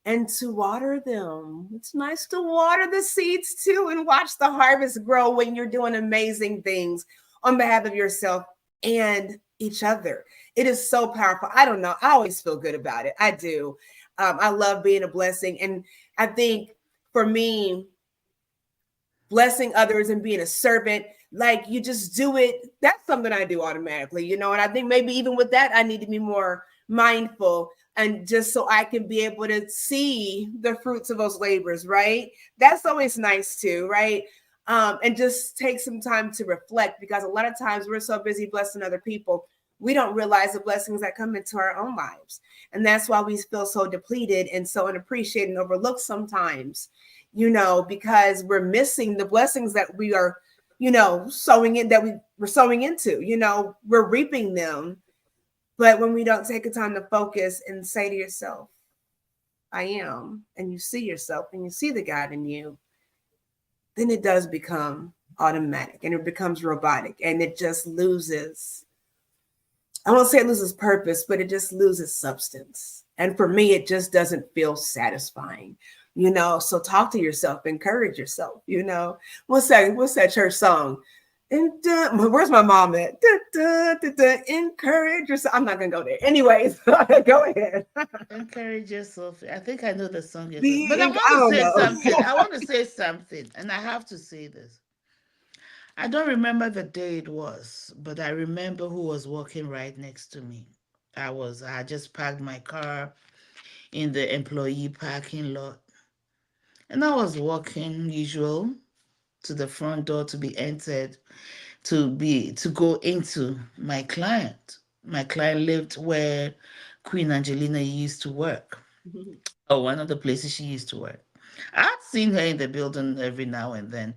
S1: and to water them. It's nice to water the seeds too and watch the harvest grow when you're doing amazing things on behalf of yourself and each other. It is so powerful. I don't know. I always feel good about it. I do. I love being a blessing. And I think for me, blessing others and being a servant, like you just do it. That's something I do automatically, you know. And I think maybe even with that, I need to be more mindful and just so I can be able to see the fruits of those labors, right? That's always nice too, right? And just take some time to reflect because a lot of times we're so busy blessing other people, we don't realize the blessings that come into our own lives. And that's why we feel so depleted and so unappreciated and overlooked sometimes, you know, because we're missing the blessings that we are, you know, sowing in, that we're sowing into, you know, we're reaping them. But when we don't take the time to focus and say to yourself, I am, and you see yourself and you see the God in you, then it does become automatic and it becomes robotic and it just loses, I won't say it loses purpose, but it just loses substance. And for me, it just doesn't feel satisfying, you know. So talk to yourself, encourage yourself, you know. What's that church song? And where's my mom at? Encourage yourself. I'm not gonna go there. Anyways, go ahead.
S2: Encourage yourself. I think I know the song you're talking, but I
S1: I
S2: want to
S1: don't
S2: say
S1: know.
S2: something. I want to say something, and I have to say this. I don't remember the day it was, but I remember who was walking right next to me. I had just parked my car in the employee parking lot, and I was walking usual to the front door to be entered to go into my client. My client lived where Queen Angelina used to work, or one of the places she used to work. I'd seen her in the building every now and then,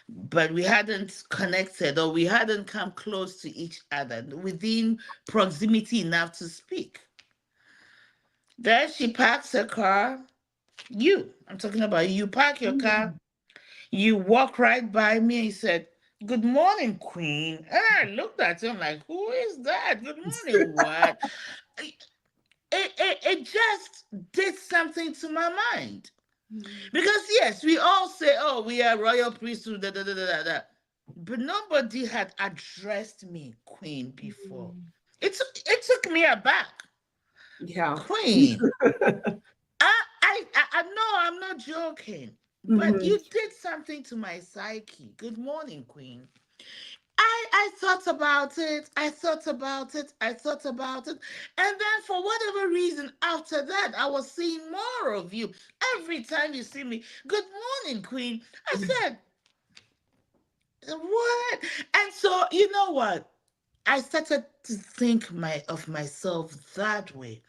S2: but we hadn't connected or we hadn't come close to each other within proximity enough to speak. There she parks her car. I'm talking about you, park your car. You walk right by me and you said, Good morning, Queen. And I looked at him like, Who is that? Good morning, what? It just did something to my mind. Because, yes, we all say, Oh, we are royal priesthood, da da da da da. But nobody had addressed me, Queen, before. It took me aback.
S1: Yeah.
S2: Queen. I know I'm not joking, but
S1: Mhm.
S2: you did something to my psyche. Good morning, Queen. I thought about it. I thought about it. I thought about it. And then for whatever reason, after that, I was seeing more of you. Every time you see me, good morning, Queen. I said, what? And so, you know what? I started to think of myself that way.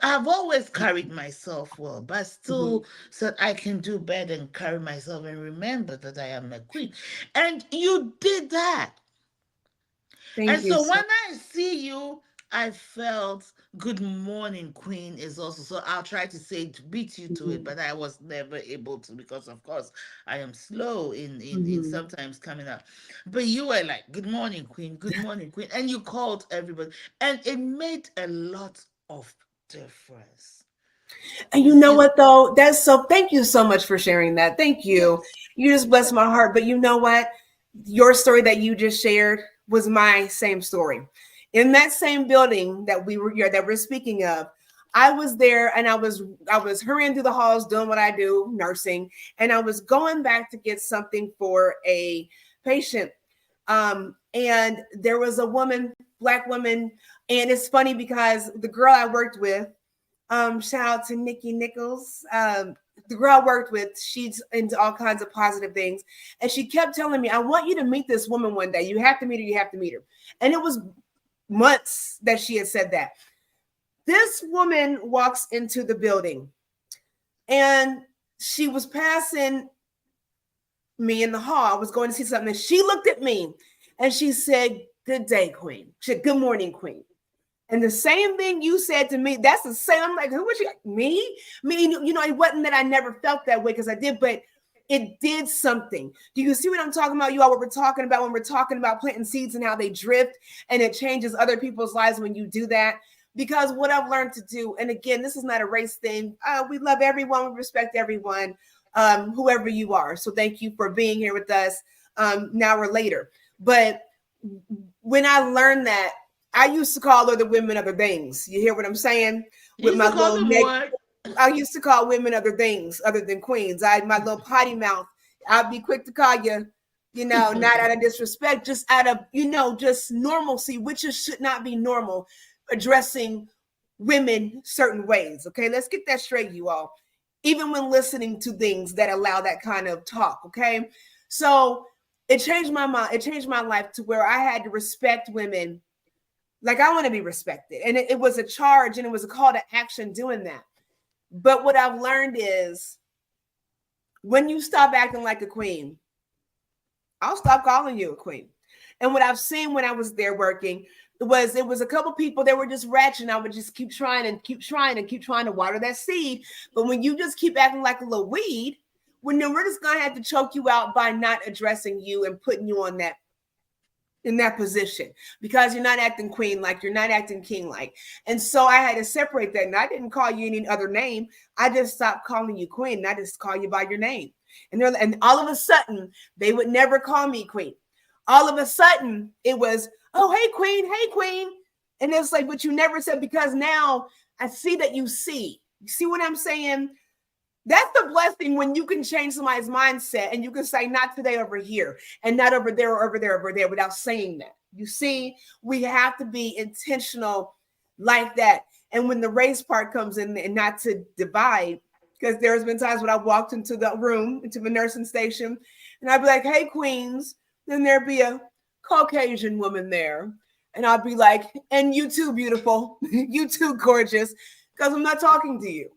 S2: I've always carried myself well, but
S1: Mhm.
S2: still said I can do better and carry myself and remember that I am a queen. And you did that. And
S1: Thank you
S2: so
S1: so.
S2: when I see you, I felt good morning, queen is also. So I'll try to say to beat you to it,
S1: Mhm.
S2: but I was never able to because, of course, I am slow in
S1: Mhm.
S2: sometimes coming up. But you were like, good morning, queen. And you called everybody. And it made a lot of difference.
S1: And you know what though? That's so thank you so much for sharing that. Thank you.
S2: Yes.
S1: You just blessed my heart. But you know what? Your story that you just shared was my same story. In that same building that we're speaking of, I was there and I was hurrying through the halls doing what I do, nursing, and I was going back to get something for a patient. And there was a woman, black woman, and it's funny because the girl I worked with, shout out to Nikki Nichols. The girl I worked with, she's into all kinds of positive things. And she kept telling me, I want you to meet this woman one day. You have to meet her. You have to meet her. And it was months that she had said that. This woman walks into the building and she was passing me in the hall. I was going to see something. And she looked at me and she said, Good day, Queen. She said, Good morning, Queen. And the same thing you said to me, that's the same. I'm like, who was you? Me? It wasn't that I never felt that way because I did, but it did something. Do you see what I'm talking about? You all, what we're talking about when we're talking about planting seeds and how they drift and it changes other people's lives when you do that. Because what I've learned to do, and again, this is not a race thing. We love everyone, we respect everyone, whoever you are. So thank you for being here with us now or later. But when I learned that, I used to call other women other things. You hear what I'm saying?
S2: You
S1: With
S2: used
S1: my
S2: to call
S1: little
S2: them
S1: neck,
S2: what?
S1: I used to call women other things other than queens. My little potty mouth. I'd be quick to call you, not out of disrespect, just out of, just normalcy, which should not be normal, addressing women certain ways. Okay, let's get that straight, you all. Even when listening to things that allow that kind of talk. Okay, so it changed my mind. It changed my life to where I had to respect women like I want to be respected. And it was a charge and it was a call to action doing that. But what I've learned is when you stop acting like a queen, I'll stop calling you a queen. And what I've seen when I was there working was it was a couple people that were just ratchet. And I would just keep trying and keep trying and keep trying to water that seed. But when you just keep acting like a little weed, when then we're just gonna have to choke you out by not addressing you and putting you on that in that position because you're not acting queen like, you're not acting king like. And so I had to separate that. And I didn't call you any other name. I just stopped calling you queen. And I just call you by your name. And all of a sudden, they would never call me queen. All of a sudden, it was, oh, hey, queen, hey, queen. And it's like, but you never said, because now I see that you see. You see what I'm saying? That's the blessing when you can change somebody's mindset and you can say, not today over here and not over there, or over there, over there, without saying that. You see, we have to be intentional like that. And when the race part comes in, and not to divide, because there's been times when I walked into the room, into the nursing station, and I'd be like, hey, queens. Then there'd be a Caucasian woman there. And I'd be like, and you too, beautiful. You too, gorgeous. Because I'm not talking to you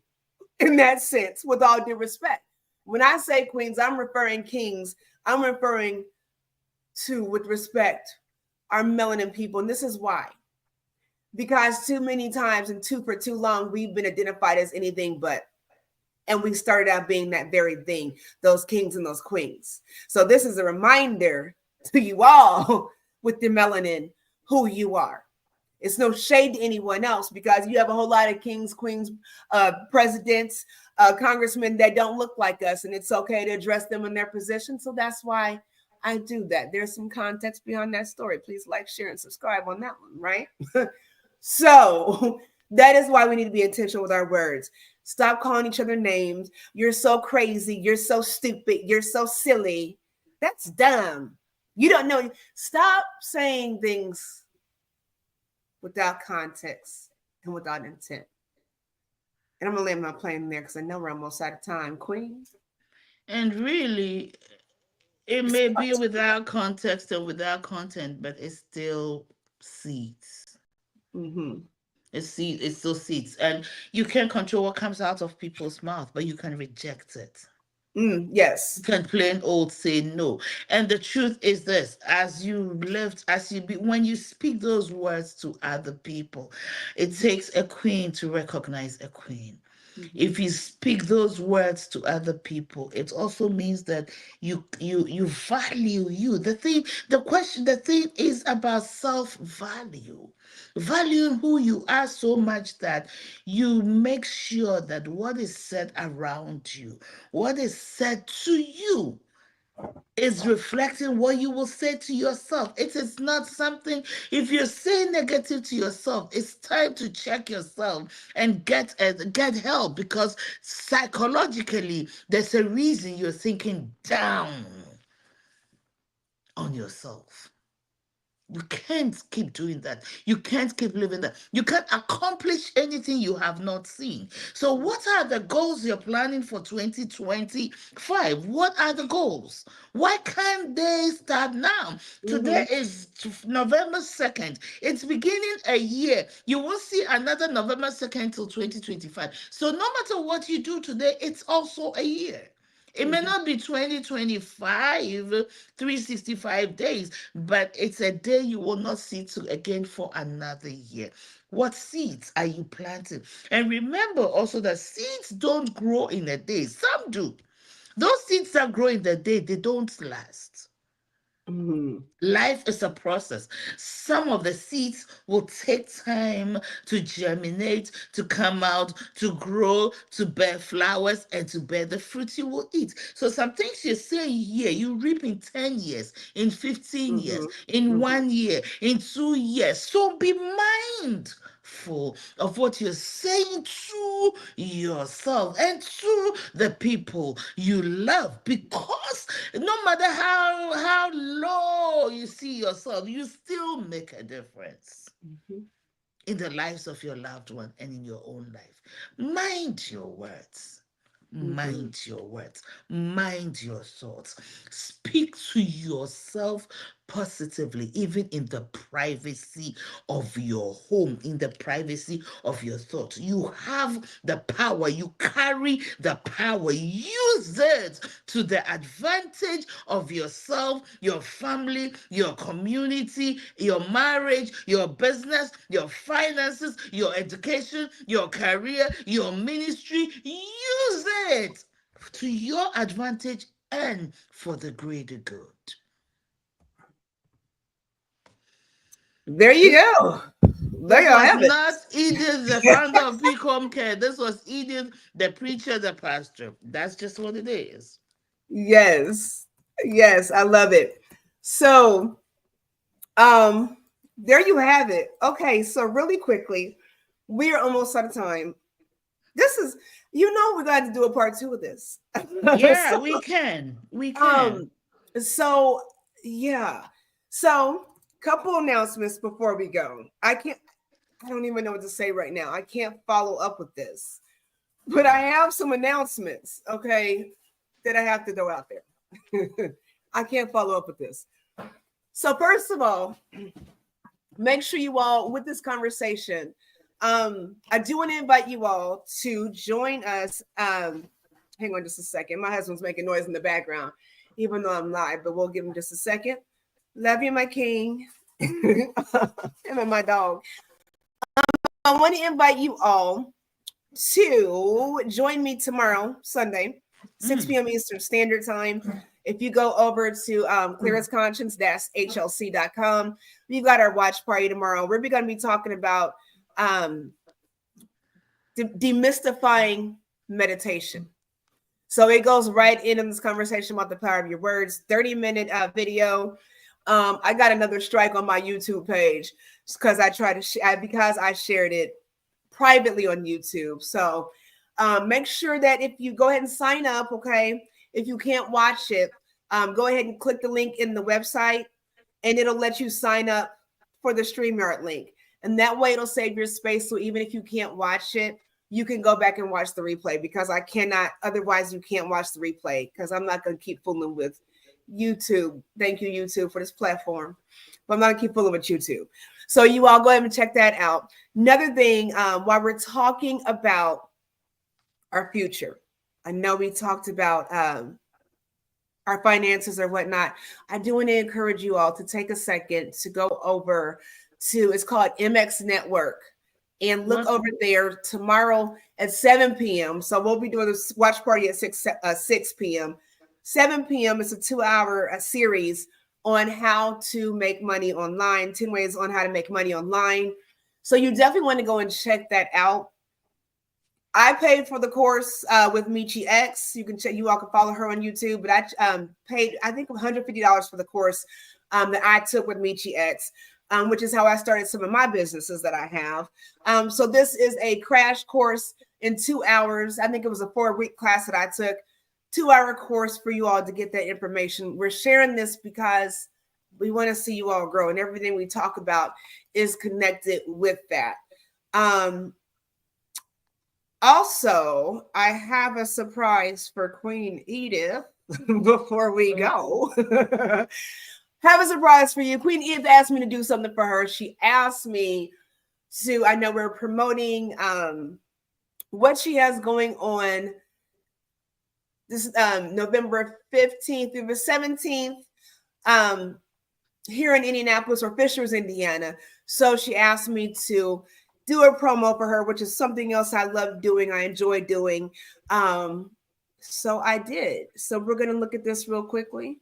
S1: in that sense, with all due respect. When I say queens, I'm referring kings. I'm referring to, with respect, our melanin people. And this is why. Because too many times and for too long, we've been identified as anything but. And we started out being that very thing, those kings and those queens. So this is a reminder to you all with the melanin, who you are. It's no shade to anyone else, because you have a whole lot of kings, queens, presidents, congressmen that don't look like us, and it's okay to address them in their position. So that's why I do that. There's some context behind that story. Please like, share, and subscribe on that one, right? So that is why we need to be intentional with our words. Stop calling each other names. You're so crazy. You're so stupid. You're so silly. That's dumb. You don't know. Stop saying things without context and without intent. And I'm going to land my plane there because I know we're almost out of time. Queen?
S2: And really, it may be without context and without content, but it's still seeds.
S1: Mm-hmm.
S2: It's still seeds. And you can't control what comes out of people's mouth, but you can reject it.
S1: Yes.
S2: Can plain old say no. And the truth is this: as you live, when you speak those words to other people, it takes a queen to recognize a queen. If you speak those words to other people, it also means that you value you. The thing is about self-value, valuing who you are so much that you make sure that what is said around you, what is said to you, is reflecting what you will say to yourself. It is not something, if you're saying negative to yourself, it's time to check yourself and get help, because psychologically there's a reason you're thinking down on yourself. You can't keep doing that. You can't keep living that. You can't accomplish anything you have not seen. So, what are the goals you're planning for 2025? What are the goals? Why can't they start now? Today is November 2nd. It's beginning a year. You won't see another November 2nd till 2025. So, no matter what you do today, it's also a year. It may not be 2025, 365 days, but it's a day you will not see to again for another year. What seeds are you planting? And remember also that seeds don't grow in a day. Some do. Those seeds that grow in the day, they don't last. Life is a process. Some of the seeds will take time to germinate, to come out, to grow, to bear flowers, and to bear the fruit you will eat. So, some things you're saying here, you reap in 10 years, in 15 years,
S1: Mm-hmm.
S2: in
S1: Mm-hmm.
S2: 1 year, in 2 years. So, be mindful of what you're saying to yourself and to the people you love, because no matter how low you see yourself, you still make a difference
S1: Mm-hmm.
S2: in the lives of your loved one and in your own life. Mind your words.
S1: Mm-hmm.
S2: Mind your words. Mind your thoughts. Speak to yourself positively, even in the privacy of your home, in the privacy of your thoughts. You have the power. You carry the power. Use it to the advantage of yourself, your family, your community, your marriage, your business, your finances, your education, your career, your ministry. Use it to your advantage and for the greater good.
S1: There you
S2: This
S1: go. There
S2: this
S1: y'all
S2: was
S1: have it.
S2: not Edith, the founder of Peak Homecare. This was Edith, the preacher, the pastor. That's just what it is.
S1: Yes. Yes, I love it. So, there you have it. Okay, so really quickly, we are almost out of time. This is, we're going to do a part two of this.
S2: Yeah,
S1: so,
S2: we can. We can.
S1: um, so yeah. So, couple announcements before we go. I don't even know what to say right now. I can't follow up with this, but I have some announcements, okay, that I have to throw out there. I can't follow up with this. So, first of all, make sure you all, with this conversation, I do want to invite you all to join us. Hang on just a second. My husband's making noise in the background, even though I'm live, but we'll give him just a second. Love you, my king. Him and my dog. I want to invite you all to join me tomorrow, Sunday, 6
S2: Mm.
S1: p.m. Eastern Standard Time. If you go over to Clearest HLC.com, we've got our watch party tomorrow. We're going to be talking about um, demystifying meditation. So it goes right in this conversation about the power of your words. 30-minute video. I got another strike on my YouTube page because I tried to because I shared it privately on YouTube. So make sure that if you go ahead and sign up, okay, if you can't watch it, go ahead and click the link in the website and it'll let you sign up for the StreamYard link. And that way it'll save your space. So even if you can't watch it, you can go back and watch the replay because I cannot, otherwise you can't watch the replay because I'm not going to keep fooling with YouTube. Thank you, YouTube, for this platform. But I'm not going to keep fooling with YouTube. So you all go ahead and check that out. Another thing, while we're talking about our future, I know we talked about our finances or whatnot. I do want to encourage you all to take a second to go over to, it's called MX Network, and look
S2: What?
S1: over there tomorrow at 7 p.m. So we'll be doing this watch party at 6 p.m. 7 p.m. is a 2-hour series on how to make money online, 10 ways on how to make money online. So you definitely want to go and check that out. I paid for the course with Michi X. You can check. You all can follow her on YouTube. But I paid, I think, $150 for the course that I took with Michi X, which is how I started some of my businesses that I have. So this is a crash course in 2 hours. I think it was a 4-week class that I took. 2-hour course for you all to get that information. We're sharing this because we want to see you all grow, and everything we talk about is connected with that. Also, I have a surprise for Queen Edith before we go. Have a surprise for you. Queen Edith asked me to do something for her. She asked me to, I know we're promoting what she has going on this November 15th through the 17th here in Indianapolis or Fishers, Indiana. So she asked me to do a promo for her, which is something else I love doing. I enjoy doing. So I did. So we're going to look at this real quickly.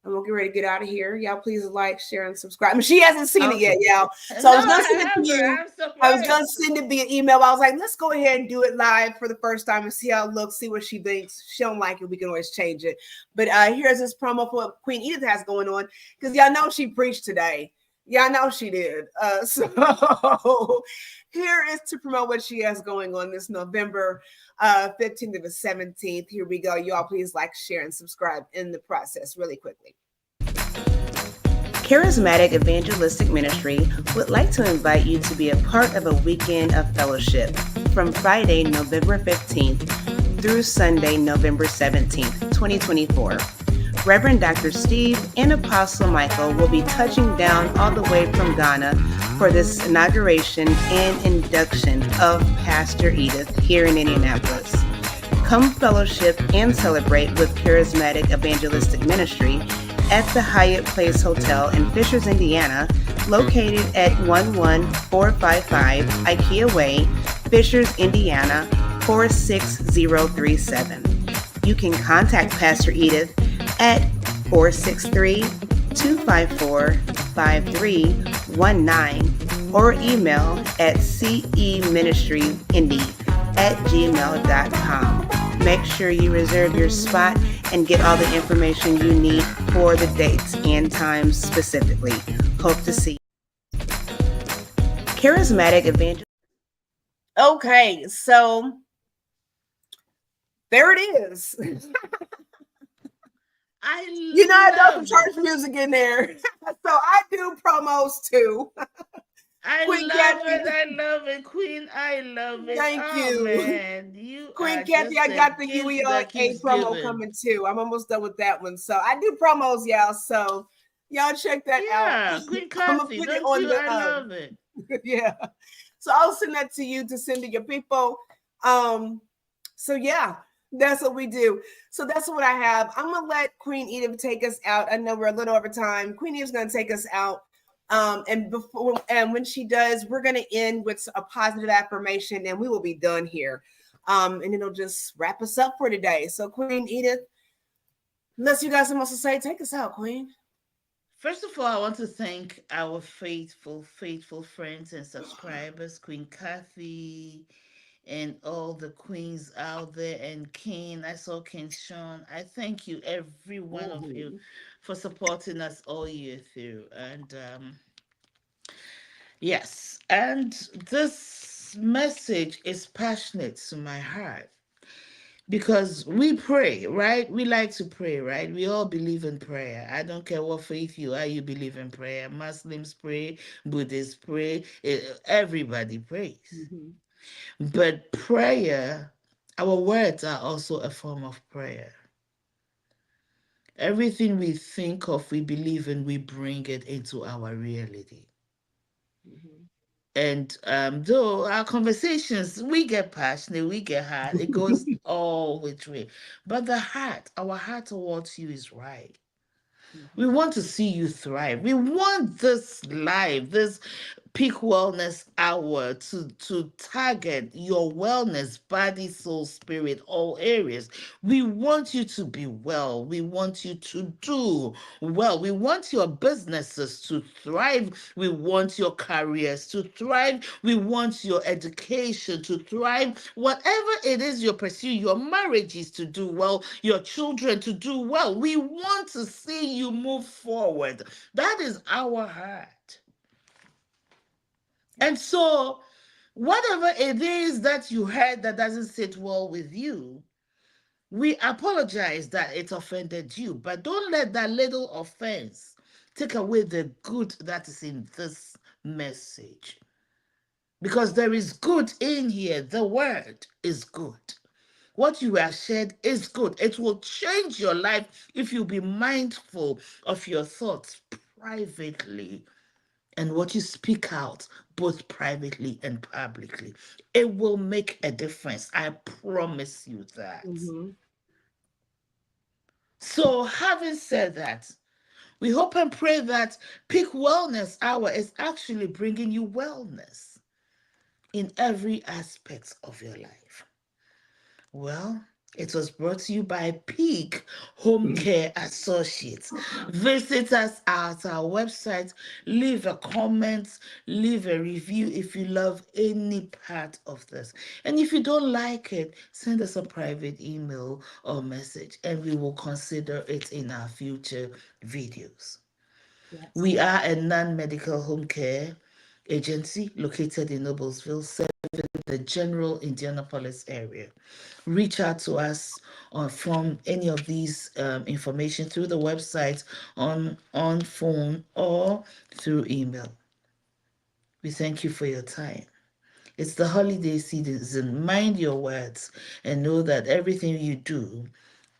S1: And we'll get ready to get out of here. Y'all please like, share, and subscribe. I mean, she hasn't seen it yet,
S2: Okay.
S1: y'all. So I
S2: No,
S1: was gonna
S2: I
S1: send it to
S2: haven't.
S1: you.
S2: I'm
S1: I was gonna
S2: surprised.
S1: send it via email. I was like, let's go ahead and do it live for the first time and see how it looks, see what she thinks. If she don't like it, we can always change it. But here's this promo for what Queen Edith has going on, because y'all know she preached today. Y'all know she did. So here is to promote what she has going on this November 15th to the 17th. Here we go. Y'all please like, share, and subscribe in the process really quickly. Charismatic Evangelistic Ministry would like to invite you to be a part of a weekend of fellowship from Friday, November 15th through Sunday, November 17th, 2024. Reverend Dr. Steve and Apostle Michael will be touching down all the way from Ghana for this inauguration and induction of Pastor Edith here in Indianapolis. Come fellowship and celebrate with Charismatic Evangelistic Ministry at the Hyatt Place Hotel in Fishers, Indiana, located at 11455 IKEA Way, Fishers, Indiana, 46037. You can contact Pastor Edith at 463-254-5319 or email at ceministryindy@gmail.com. Make sure you reserve your spot and get all the information you need for the dates and times specifically. Hope to see you. Charismatic Evangelist. Okay, so there it is.
S2: I
S1: I
S2: love
S1: some church
S2: it.
S1: music in there. So I do promos too.
S2: I
S1: Queen
S2: love
S1: Kathy,
S2: it. I love it, Queen. I love it.
S1: thank
S2: Oh
S1: you.
S2: man, you
S1: Queen
S2: are
S1: Kathy,
S2: just
S1: I
S2: a
S1: got the
S2: gift that
S1: UEA
S2: keeps
S1: promo
S2: giving.
S1: coming too. I'm almost done with that one. So I do promos, y'all. So y'all check that out.
S2: Yeah, Queen
S1: I'm gonna
S2: Kathy,
S1: put it
S2: don't
S1: on
S2: you?
S1: the
S2: I love it.
S1: yeah. So I'll send that to you to send to your people. So yeah, that's what we do. So that's what I have. I'm gonna let Queen Edith take us out. I know we're a little over time. Queen Edith's gonna take us out. And when she does, we're gonna end with a positive affirmation, and we will be done here. And it'll just wrap us up for today. So Queen Edith, unless you got something else to say, take us out, Queen.
S2: First of all, I want to thank our faithful friends and subscribers, Queen Kathy, and all the queens out there, and King. I saw King Sean. I thank you, every one of you,
S1: Mhm.
S2: for supporting us all year through. And yes, and this message is passionate to my heart because we pray, right? We like to pray, right? We all believe in prayer. I don't care what faith you are, you believe in prayer. Muslims pray, Buddhists pray, everybody prays.
S1: Mhm.
S2: But prayer, our words are also a form of prayer. Everything we think of, we believe in, we bring it into our reality.
S1: Mhm.
S2: And though our conversations, we get passionate, we get hard, it goes all which way. But the heart, our heart towards you is right. We
S1: Mhm.
S2: want to see you thrive. We want this life, this peak wellness hour to target your wellness, body, soul, spirit, all areas. We want you to be well. We want you to do well. We want your businesses to thrive. We want your careers to thrive. We want your education to thrive. Whatever it is you pursue, your marriages to do well, your children to do well. We want to see you move forward. That is our heart. And so, whatever it is that you heard that doesn't sit well with you, we apologize that it offended you, but don't let that little offense take away the good that is in this message. Because there is good in here. The word is good. What you have shared is good. It will change your life if you be mindful of your thoughts privately and what you speak out, both privately and publicly. It will make a difference. I promise you that.
S1: Mhm.
S2: So, having said that, we hope and pray that Peak Wellness Hour is actually bringing you wellness in every aspect of your life. Well, It was brought to you by Peak Homecare Associates. Visit us at our website, leave a comment, leave a review if you love any part of this. And if you don't like it, send us a private email or message and we will consider it in our future videos.
S1: Yes.
S2: We are a non-medical home care agency located in Noblesville, serving the general Indianapolis area. Reach out to us from any of these information through the website, on phone, or through email. We thank you for your time. It's the holiday season. Mind your words and know that everything you do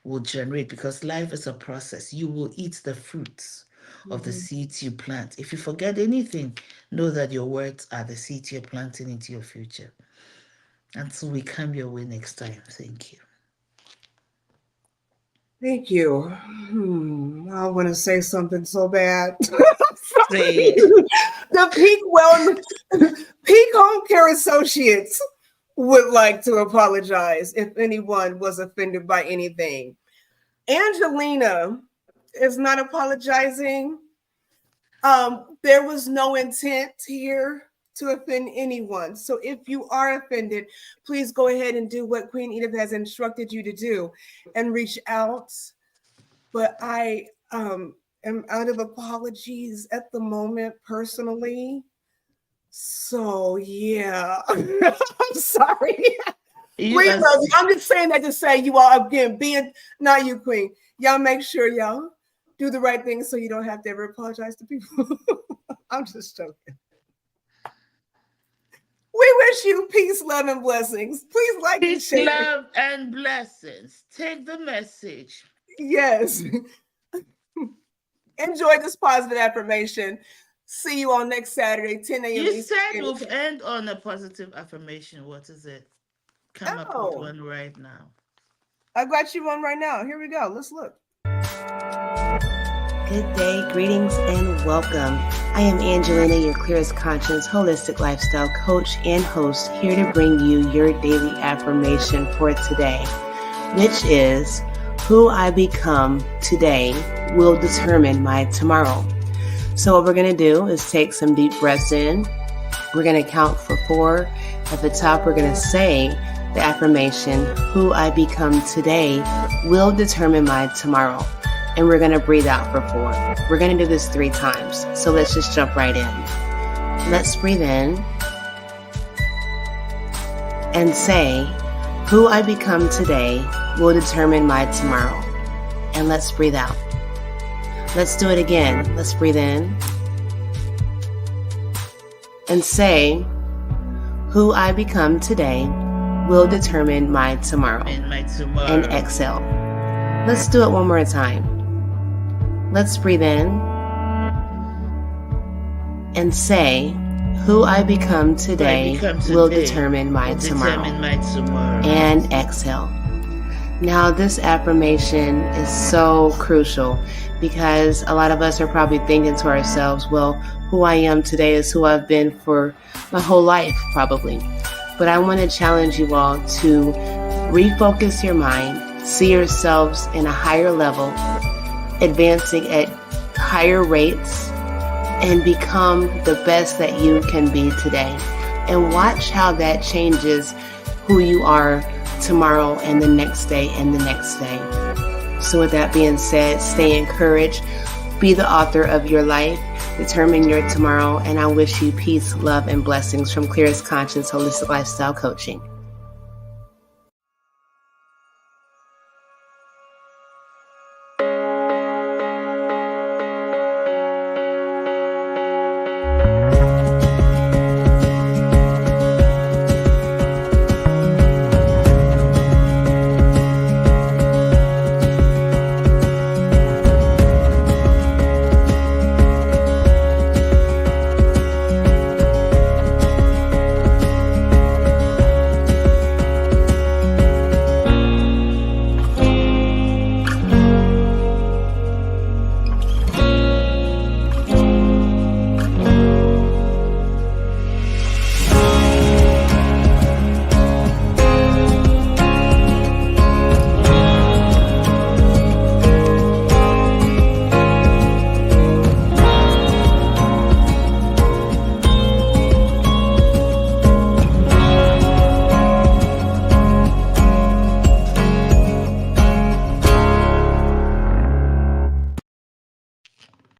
S2: will generate, because life is a process. You will eat the fruits of the seeds you plant. If you forget anything, know that your words are the seeds you're planting into your future. Until we come your way next time, thank you.
S1: Thank you. I want to say something so bad.
S2: Say it.
S1: The Peak Home Care Associates would like to apologize if anyone was offended by anything. Angelina is not apologizing. There was no intent here to offend anyone. So if you are offended, please go ahead and do what Queen Edith has instructed you to do and reach out. But I am out of apologies at the moment personally. So yeah, I'm sorry. We love you. I'm just saying that to say you all, again, being, not you, Queen, y'all make sure y'all do the right thing so you don't have to ever apologize to people. I'm just joking. We wish you peace, love, and blessings. Please like
S2: peace,
S1: and share.
S2: Love, and blessings. Take the message.
S1: Yes. Enjoy this positive affirmation. See you on next Saturday, 10 a.m.
S2: You said we'll end on a positive affirmation. What is it? Come up with one right now.
S1: I got you one right now. Here we go. Let's look.
S3: Good day, greetings, and welcome. I am Angelina, your Clearest Conscious holistic lifestyle coach and host, here to bring you your daily affirmation for today, which is, who I become today will determine my tomorrow. So what we're going to do is take some deep breaths in. We're going to count for 4. At the top, we're going to say the affirmation, who I become today will determine my tomorrow. And we're going to breathe out for 4. We're going to do this 3 times. So let's just jump right in. Let's breathe in and say, who I become today will determine my tomorrow. And let's breathe out. Let's do it again. Let's breathe in and say, who I become today will determine my tomorrow. And exhale. Let's do it one more time. Let's breathe in and say, who I become today will determine my tomorrow. And exhale. Now, this affirmation is so crucial because a lot of us are probably thinking to ourselves, well, who I am today is who I've been for my whole life, probably. But I want to challenge you all to refocus your mind, see yourselves in a higher level, advancing at higher rates, and become the best that you can be today. And watch how that changes who you are tomorrow and the next day and the next day. So with that being said, stay encouraged, be the author of your life, determine your tomorrow, and I wish you peace, love, and blessings from Clearest Conscious Holistic Lifestyle Coaching.